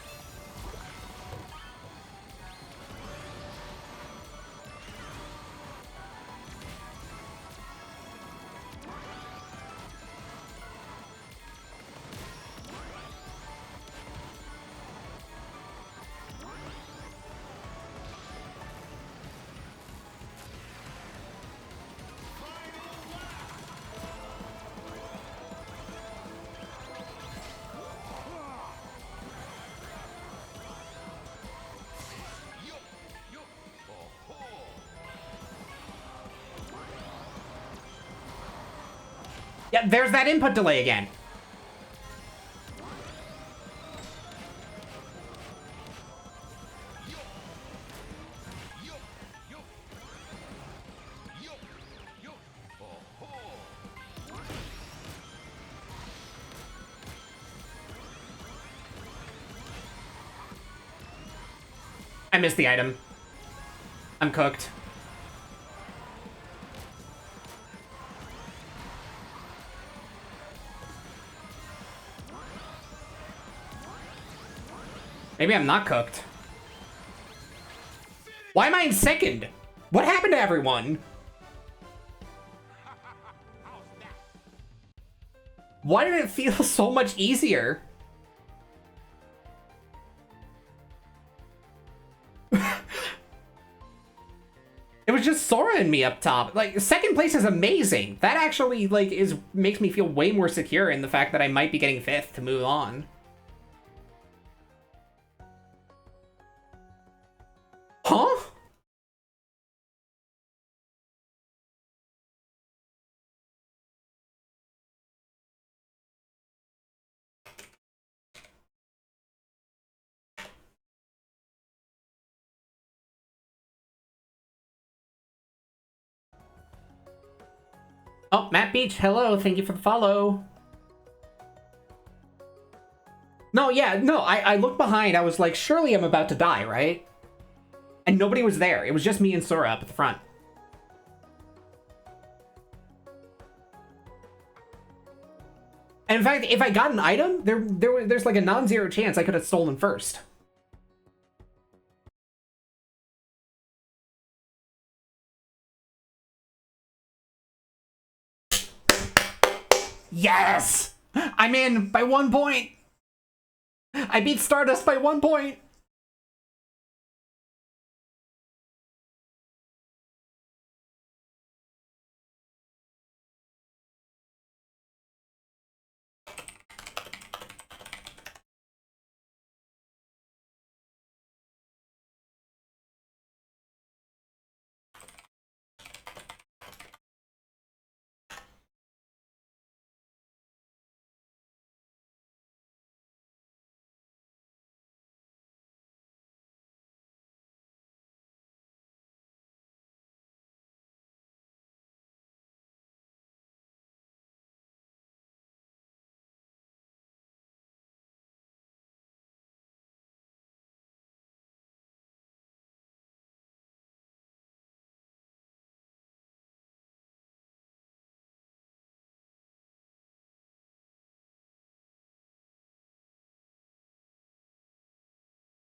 Yeah, there's that input delay again. I missed the item. I'm cooked. Maybe I'm not cooked. Why am I in second? What happened to everyone? Why did it feel so much easier? It was just Sora and me up top. Like, second place is amazing. That actually, like, makes me feel way more secure in the fact that I might be getting 5th to move on. Huh? Oh, Matt Beach, hello. Thank you for the follow. No, yeah, no, I looked behind. I was like, surely I'm about to die, right? And nobody was there. It was just me and Sora up at the front. And in fact, if I got an item, there's like a non-zero chance I could have stolen first. Yes! I'm in by 1 point. I beat Stardust by 1 point.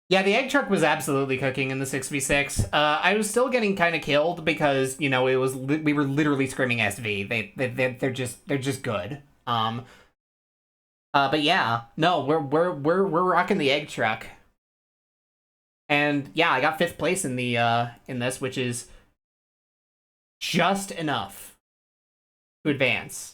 Yeah, the egg truck was absolutely cooking in the 6v6. I was still getting kind of killed because, you know, it was we were literally screaming SV. They're just good. But yeah, no, we're rocking the egg truck. And yeah, I got 5th place in the in this, which is just enough to advance.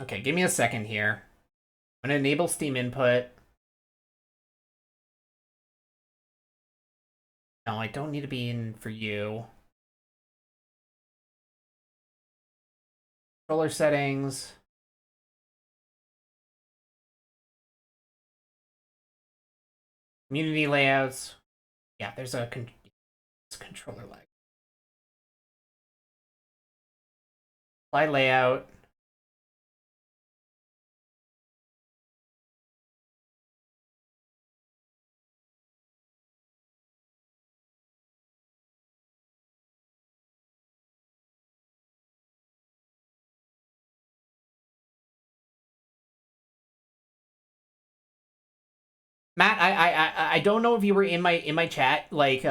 Okay, give me a second here. I'm gonna enable Steam input. No, I don't need to be in for you. Controller settings. Community layouts. Yeah, there's a controller lag. Apply layout. Matt, I don't know if you were in my chat like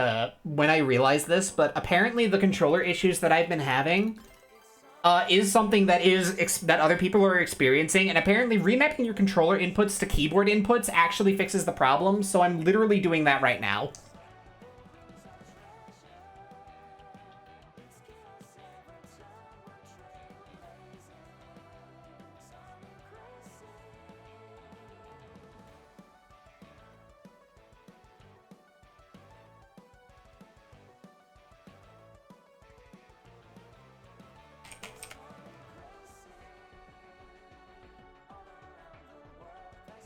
when I realized this, but apparently the controller issues that I've been having is something that that other people are experiencing, and apparently remapping your controller inputs to keyboard inputs actually fixes the problem. So I'm literally doing that right now.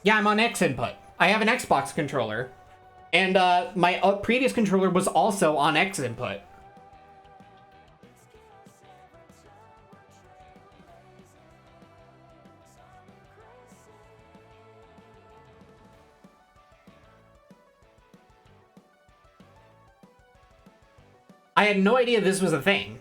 Yeah, I'm on X input. I have an Xbox controller. And my previous controller was also on X input. I had no idea this was a thing.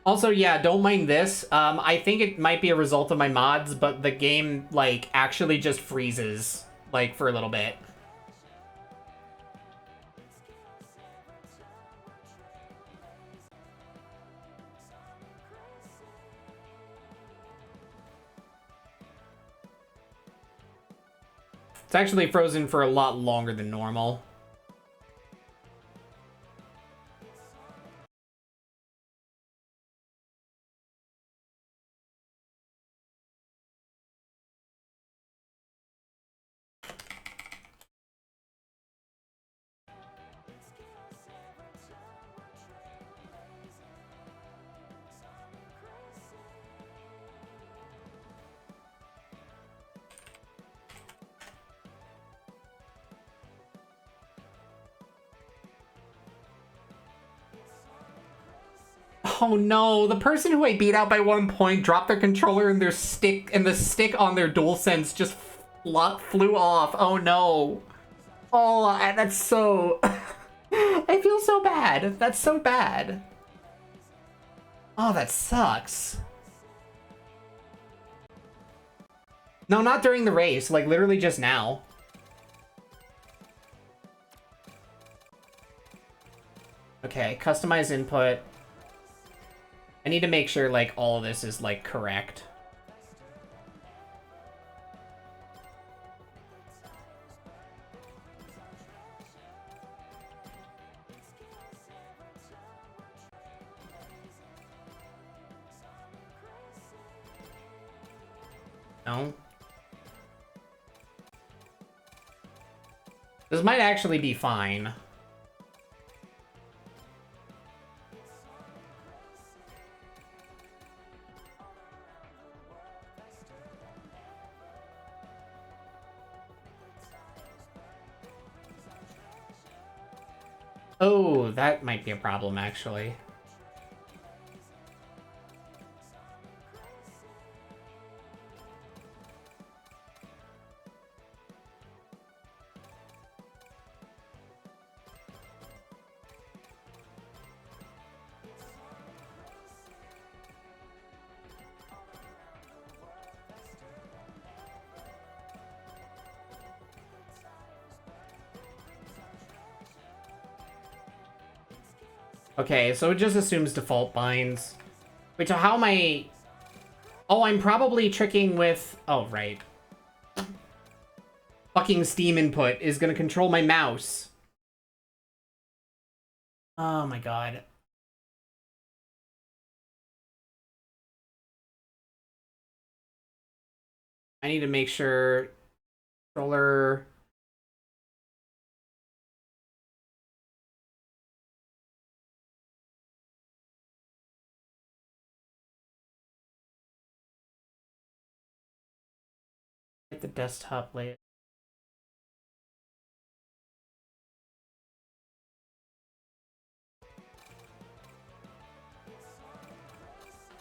Also, yeah, don't mind this. I think it might be a result of my mods, but the game, like, actually just freezes, like, for a little bit. It's actually frozen for a lot longer than normal. Oh no, the person who I beat out by 1 point dropped their controller and the stick on their DualSense just flew off. Oh no. Oh, that's so... I feel so bad. That's so bad. Oh, that sucks. No, not during the race. Like, literally just now. Okay, customize input. I need to make sure, like, all of this is, like, correct. No? This might actually be fine. Oh, that might be a problem, actually. Okay, so it just assumes default binds. Wait, so how am I... Oh, I'm probably tricking with... Oh, right. Fucking Steam input is gonna control my mouse. Oh my god. I need to make sure... Controller... Get the desktop layout.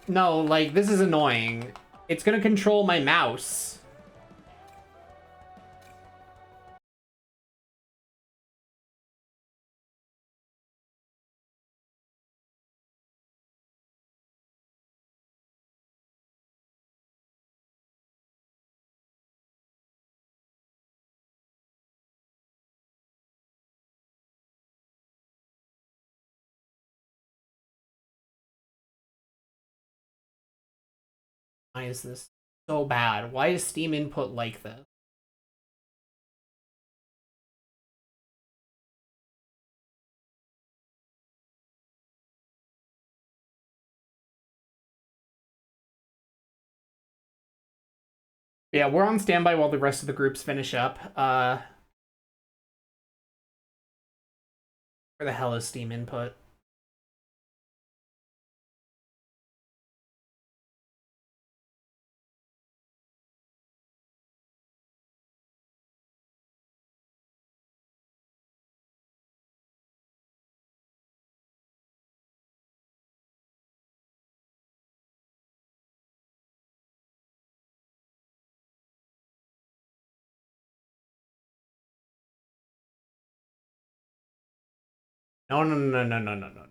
No, like, this is annoying. It's gonna control my mouse. Why is this so bad? Why is Steam input like this? Yeah, we're on standby while the rest of the groups finish up. Where the hell is Steam input? No, no, no, no, no, no, no, no.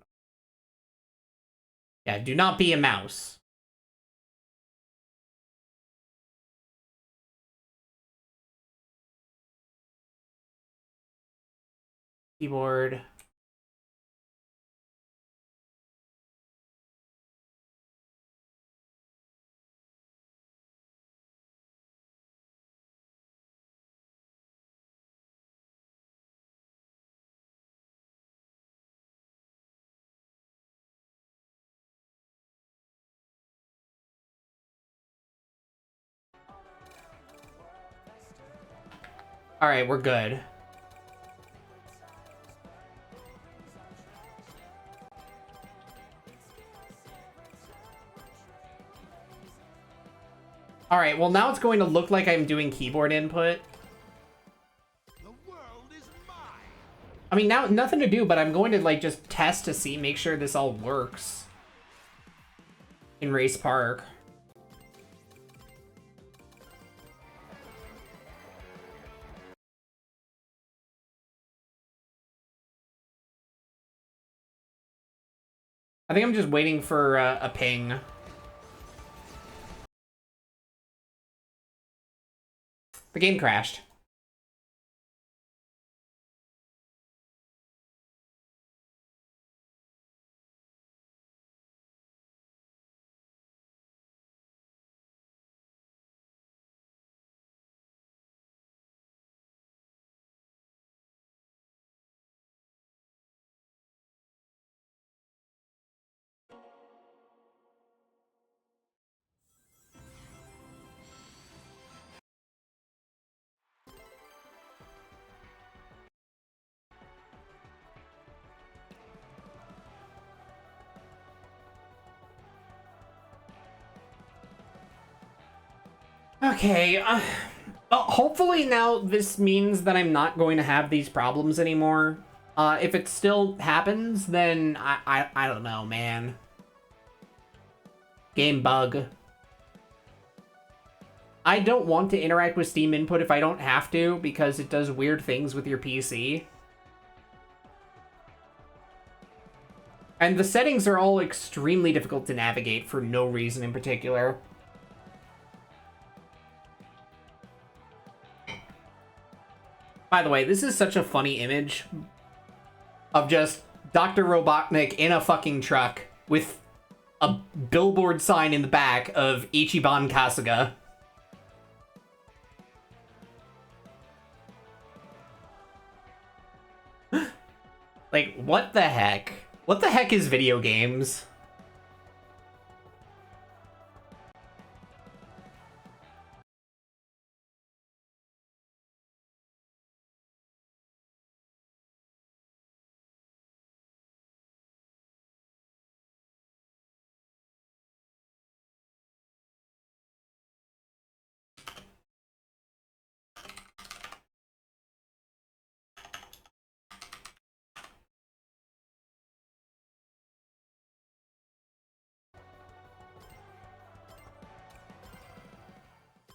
Yeah, do not be a mouse. Keyboard. Alright, we're good. Alright, well now it's going to look like I'm doing keyboard input. The world is mine. I mean, now nothing to do, but I'm going to like just test to see, make sure this all works. In Race Park. I think I'm just waiting for a ping. The game crashed. Okay, hopefully now this means that I'm not going to have these problems anymore. If it still happens, then I don't know, man. Game bug. I don't want to interact with Steam input if I don't have to, because it does weird things with your PC. And the settings are all extremely difficult to navigate for no reason in particular. By the way, this is such a funny image of just Dr. Robotnik in a fucking truck with a billboard sign in the back of Ichiban Kasuga. Like, what the heck? What the heck is video games?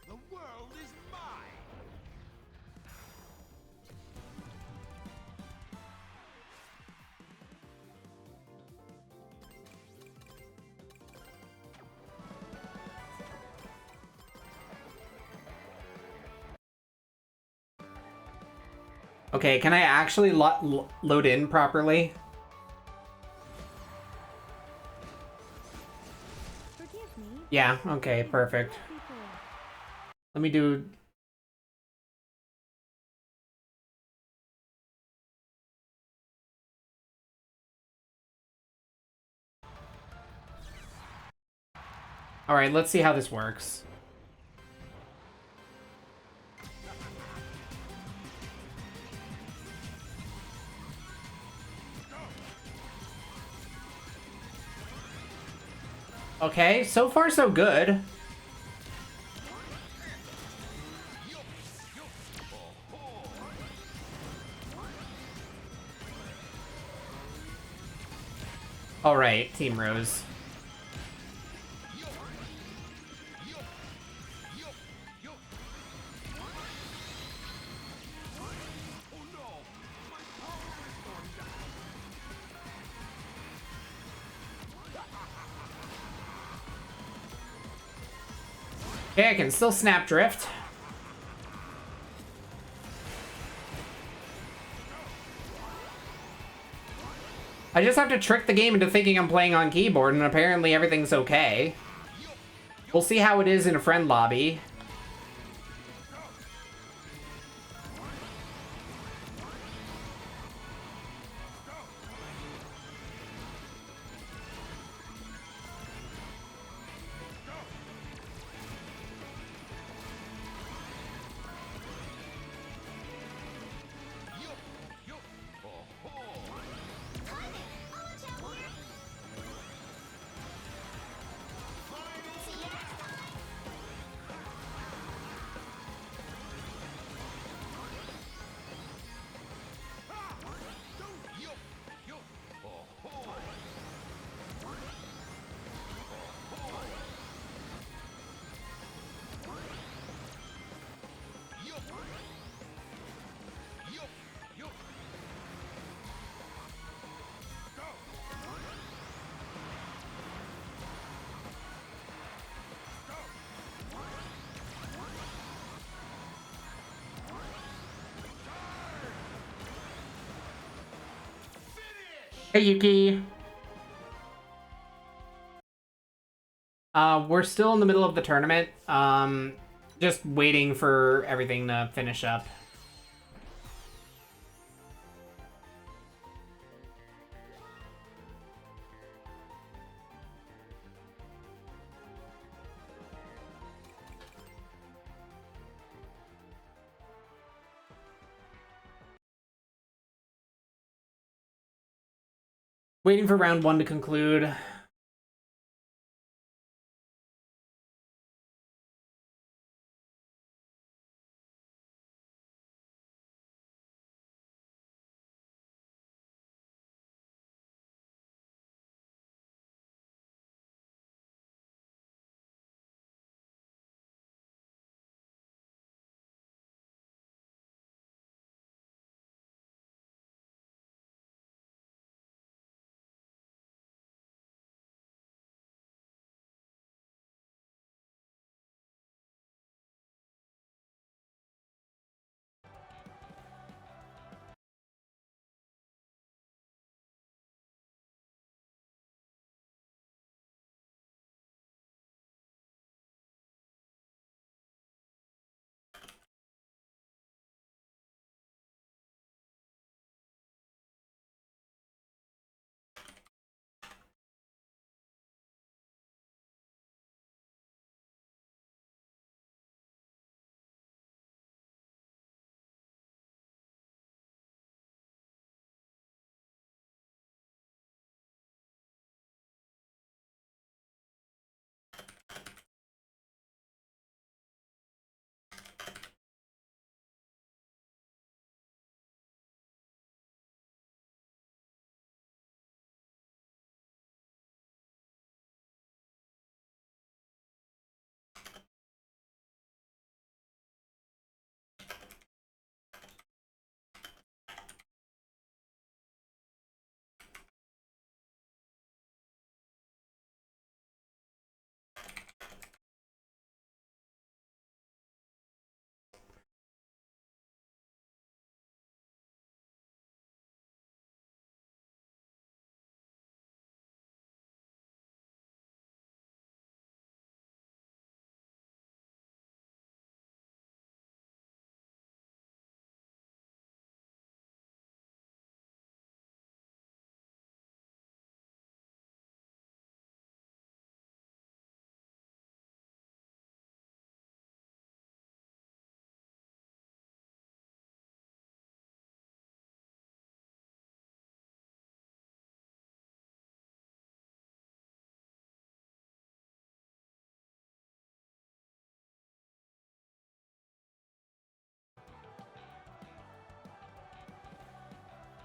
The world is mine. Okay, can I actually load in properly? Forgive me. Yeah, okay, perfect. People. Let me do... Alright, let's see how this works. Okay, so far so good. Alright, Team Rose. Okay, I can still snap drift. I just have to trick the game into thinking I'm playing on keyboard, and apparently everything's okay. We'll see how it is in a friend lobby. Hey, Yuki. We're still in the middle of the tournament. Just waiting for everything to finish up. Waiting for round 1 to conclude.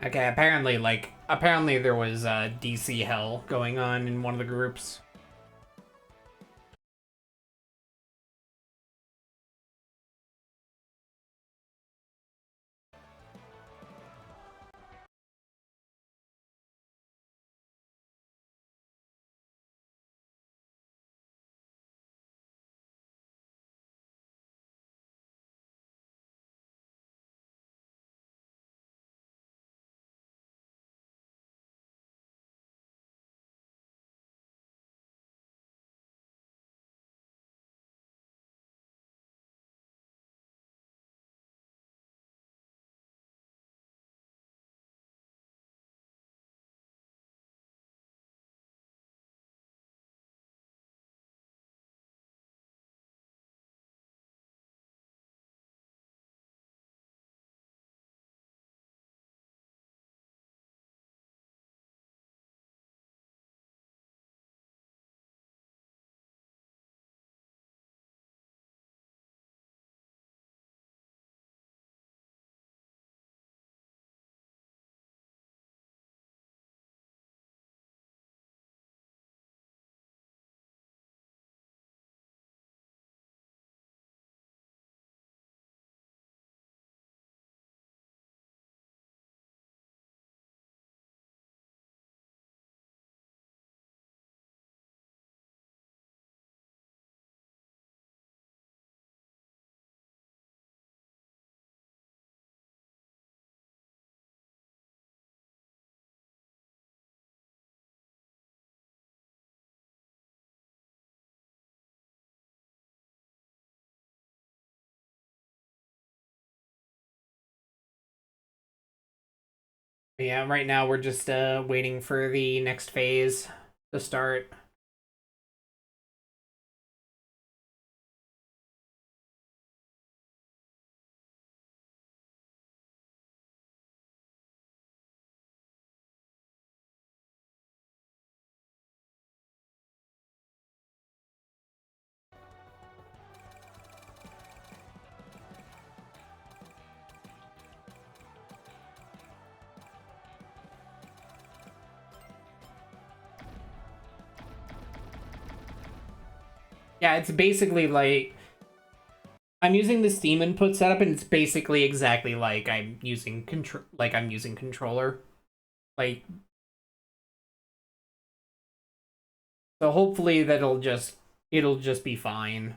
Okay, apparently there was DC hell going on in one of the groups. Yeah, right now we're just waiting for the next phase to start. Yeah, it's basically like I'm using the Steam input setup, and it's basically exactly like I'm using controller. Like, so hopefully it'll just be fine.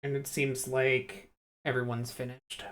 And it seems like everyone's finished.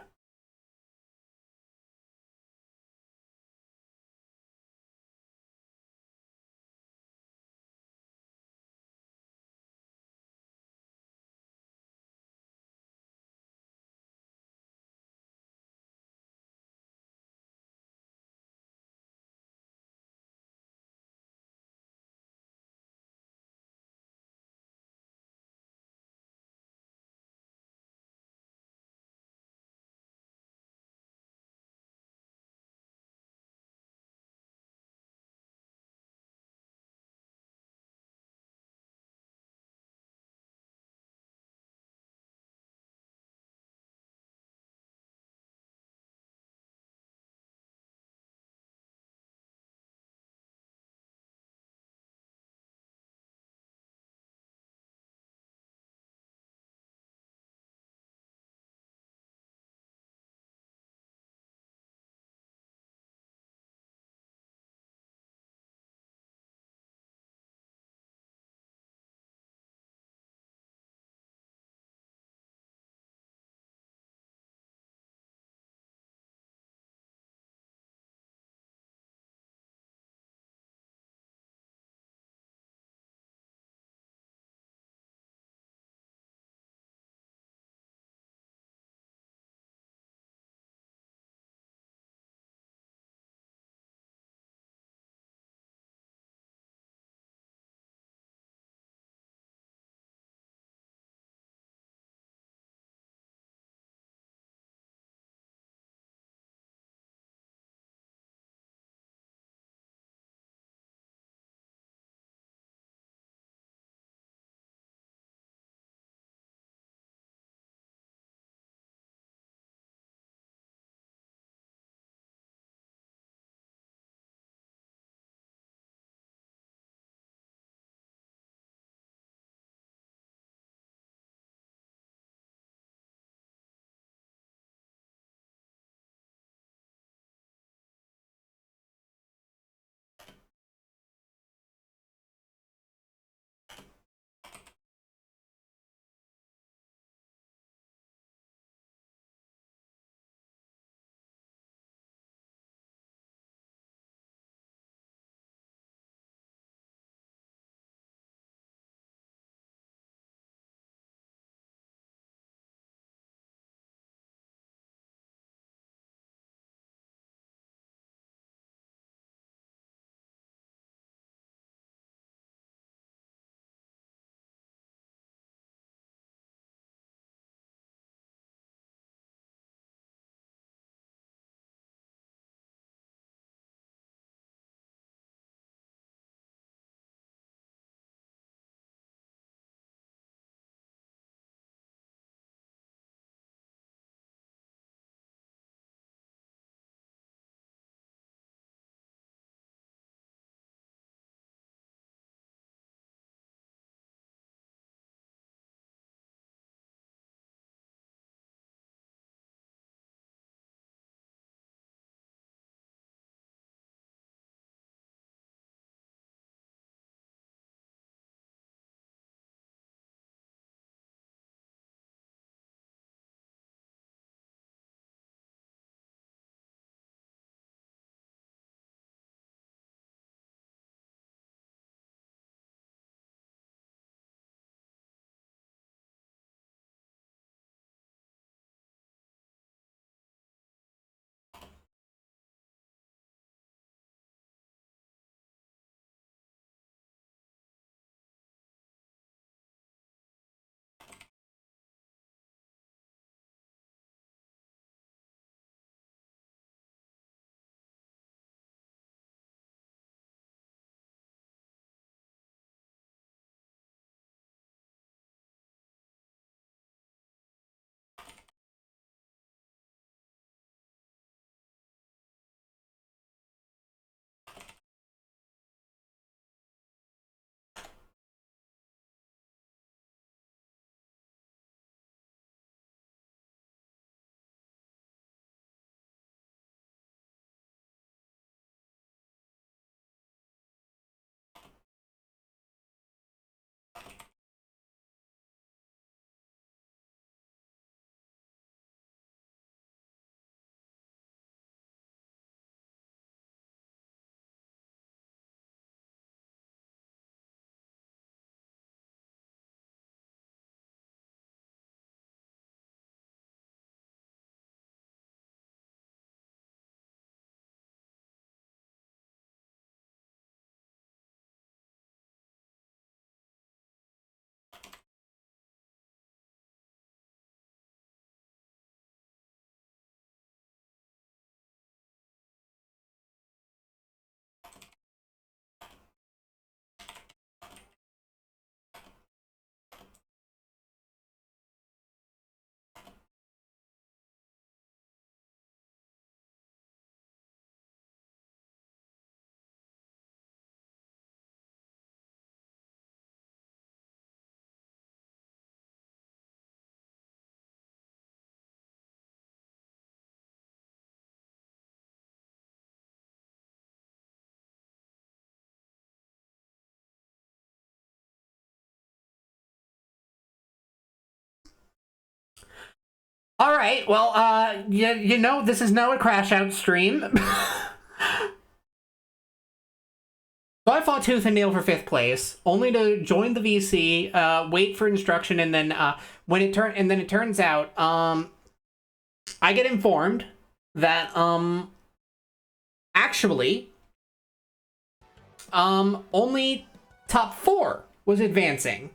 All right, well, you know, this is now a Crash Out stream. So I fought tooth and nail for 5th place, only to join the VC, wait for instruction, and then it turns out, I get informed that actually, only top 4 was advancing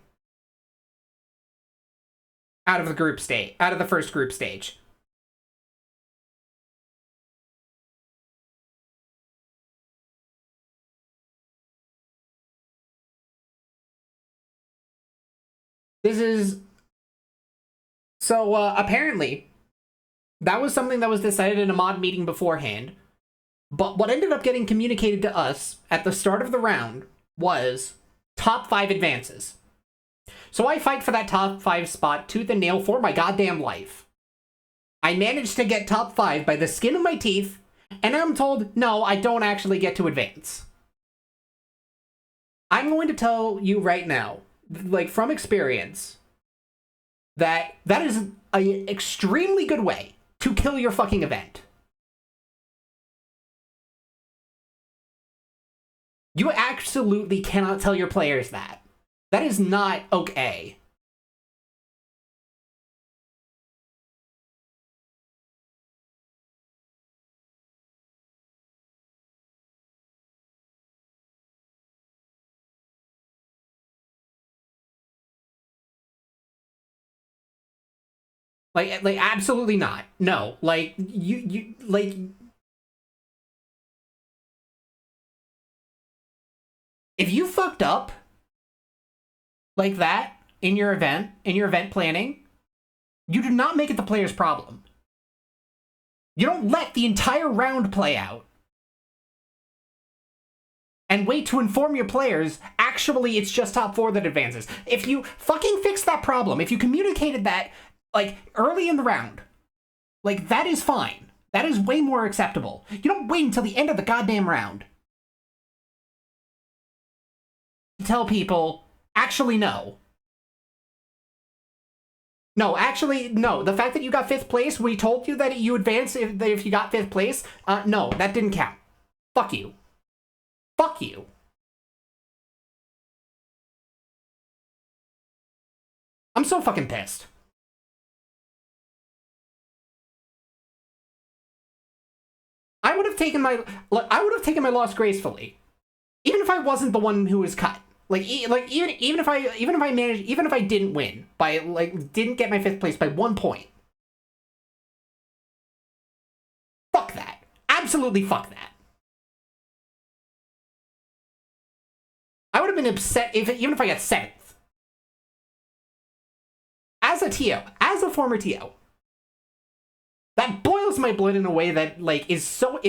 out of the first group stage. This is so apparently that was something that was decided in a mod meeting beforehand. But what ended up getting communicated to us at the start of the round was top 5 advances. So I fight for that top 5 spot tooth and nail for my goddamn life. I managed to get top 5 by the skin of my teeth, and I'm told, no, I don't actually get to advance. I'm going to tell you right now, like from experience, that is an extremely good way to kill your fucking event. You absolutely cannot tell your players that. That is not okay. Like absolutely not. No, like you like. If you fucked up like that in your event planning, you do not make it the player's problem. You don't let the entire round play out and wait to inform your players, actually, it's just top 4 that advances. If you fucking fix that problem, if you communicated that, like, early in the round, like, that is fine. That is way more acceptable. You don't wait until the end of the goddamn round to tell people, actually, no. No, actually, no. The fact that you got 5th place, we told you that you advance if you got 5th place, no, that didn't count. Fuck you. Fuck you. I'm so fucking pissed. I would have taken my loss gracefully, even if I wasn't the one who was cut. Even if I didn't win by didn't get my 5th place by 1 point. Fuck that. Absolutely fuck that. I would have been upset even if I got 7th. As a TO, as a former TO, that boils my blood in a way that it's so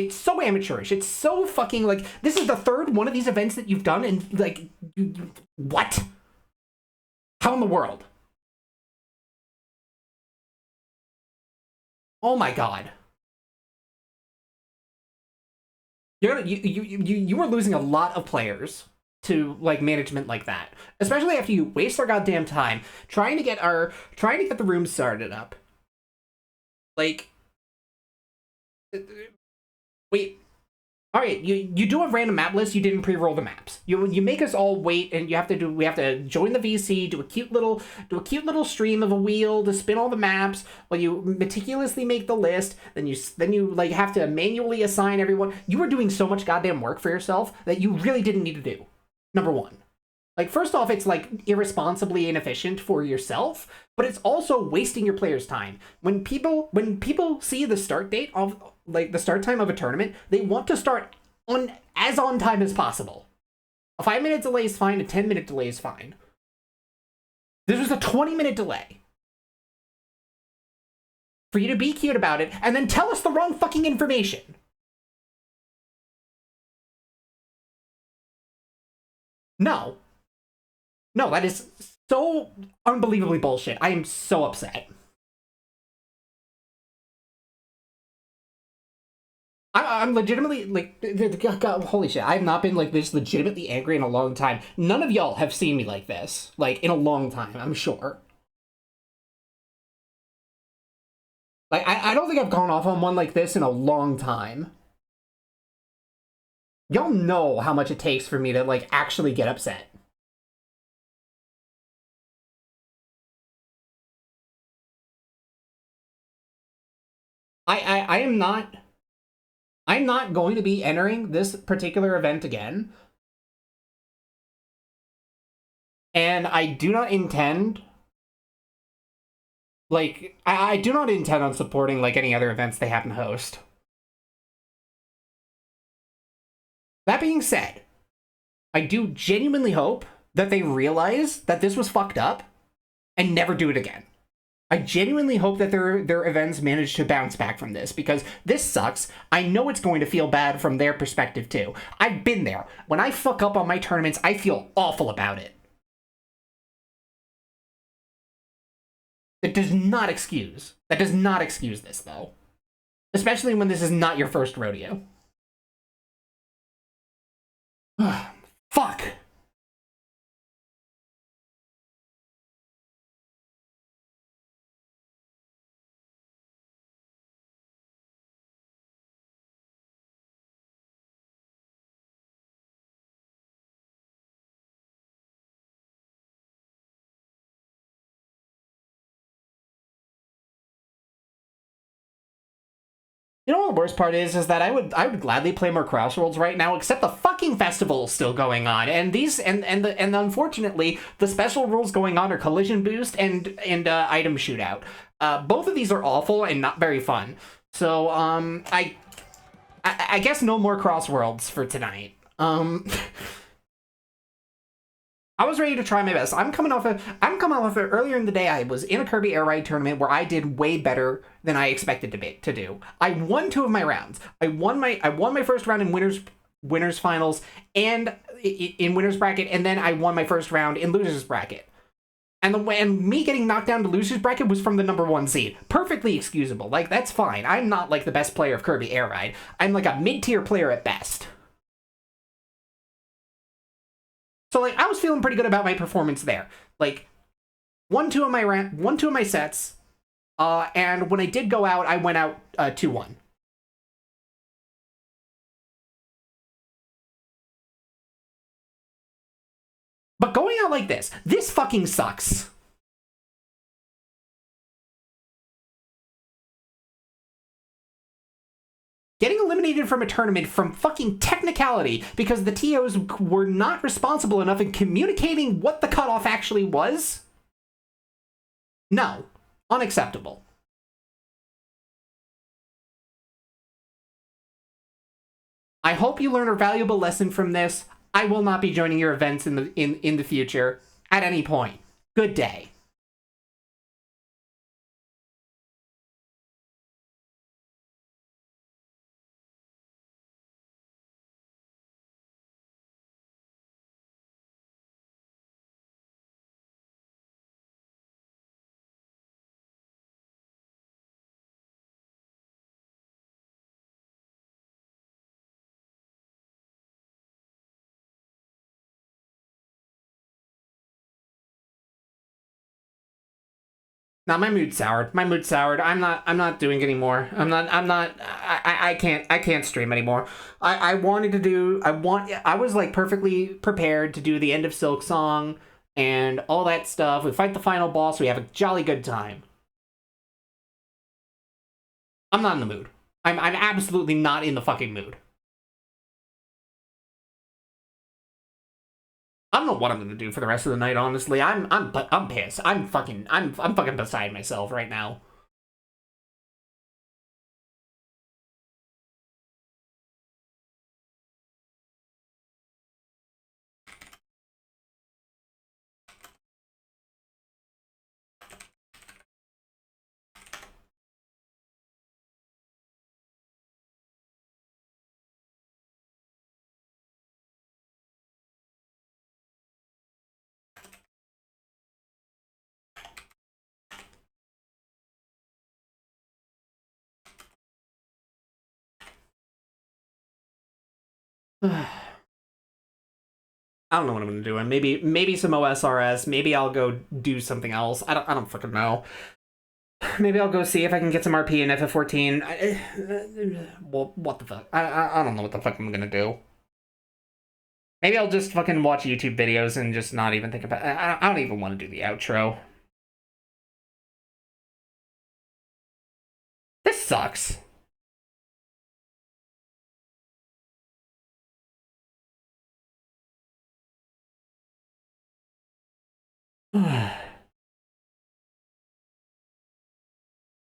amateurish. It's so fucking this is the 3rd one of these events that you've done, and what? How in the world? Oh my god. You are losing a lot of players to management like that, especially after you waste our goddamn time trying to get the room started up. Wait. All right, you do a random map list. You didn't pre-roll the maps. You make us all wait, and we have to join the VC, do a cute little stream of a wheel to spin all the maps while you meticulously make the list. Then you have to manually assign everyone. You were doing so much goddamn work for yourself that you really didn't need to do. Number one. First off, it's irresponsibly inefficient for yourself, but it's also wasting your players' time. When people see the start date of the start time of a tournament, they want to start on time as possible. A 5-minute delay is fine, a 10-minute delay is fine. This was a 20-minute delay. For you to be cute about it and then tell us the wrong fucking information. No, that is so unbelievably bullshit. I am so upset. I'm legitimately, God, holy shit, I have not been this legitimately angry in a long time. None of y'all have seen me like this, in a long time, I'm sure. Like, I don't think I've gone off on one like this in a long time. Y'all know how much it takes for me to, like, actually get upset. I am not... I'm not going to be entering this particular event again. And I do not intend... Like, I do not intend on supporting, like, any other events they happen to host. That being said, I do genuinely hope that they realize that this was fucked up and never do it again. I genuinely hope that their events manage to bounce back from this, because this sucks. I know it's going to feel bad from their perspective too. I've been there. When I fuck up on my tournaments, I feel awful about it. That does not excuse this though. Especially when this is not your first rodeo. Fuck. You know what the worst part is that I would gladly play more Crossworlds right now, except the fucking festival is still going on, and unfortunately the special rules going on are collision boost and item shootout. Both of these are awful and not very fun. So I guess no more Crossworlds for tonight. I was ready to try my best. I'm coming off of earlier in the day. I was in a Kirby Air Ride tournament where I did way better than I expected to do. I won 2 of my rounds. I won my first round in winners finals and in winners bracket, and then I won my first round in losers bracket. And me getting knocked down to losers bracket was from the #1 seed. Perfectly excusable. Like, that's fine. I'm not like the best player of Kirby Air Ride. I'm like a mid-tier player at best. So, like, I was feeling pretty good about my performance there. Like, won two of my sets, and when I did go out, I went out 2-1. But going out like this fucking sucks. Getting eliminated from a tournament from fucking technicality because the TOs were not responsible enough in communicating what the cutoff actually was? No. Unacceptable. I hope you learn a valuable lesson from this. I will not be joining your events in the future at any point. Good day. Now my mood's soured. I'm not doing anymore. I can't stream anymore. I was like perfectly prepared to do the end of Silk Song and all that stuff. We fight the final boss, we have a jolly good time. I'm not in the mood. I'm absolutely not in the fucking mood. I don't know what I'm gonna do for the rest of the night, honestly. I'm pissed. I'm fucking beside myself right now. I don't know what I'm gonna do. Maybe some OSRS. Maybe I'll go do something else. I don't fucking know. Maybe I'll go see if I can get some RP in FF14. Well, what the fuck? I don't know what the fuck I'm gonna do. Maybe I'll just fucking watch YouTube videos and just not even think about it. I don't even want to do the outro. This sucks. All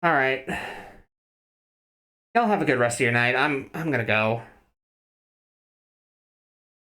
right. Y'all have a good rest of your night. I'm gonna go.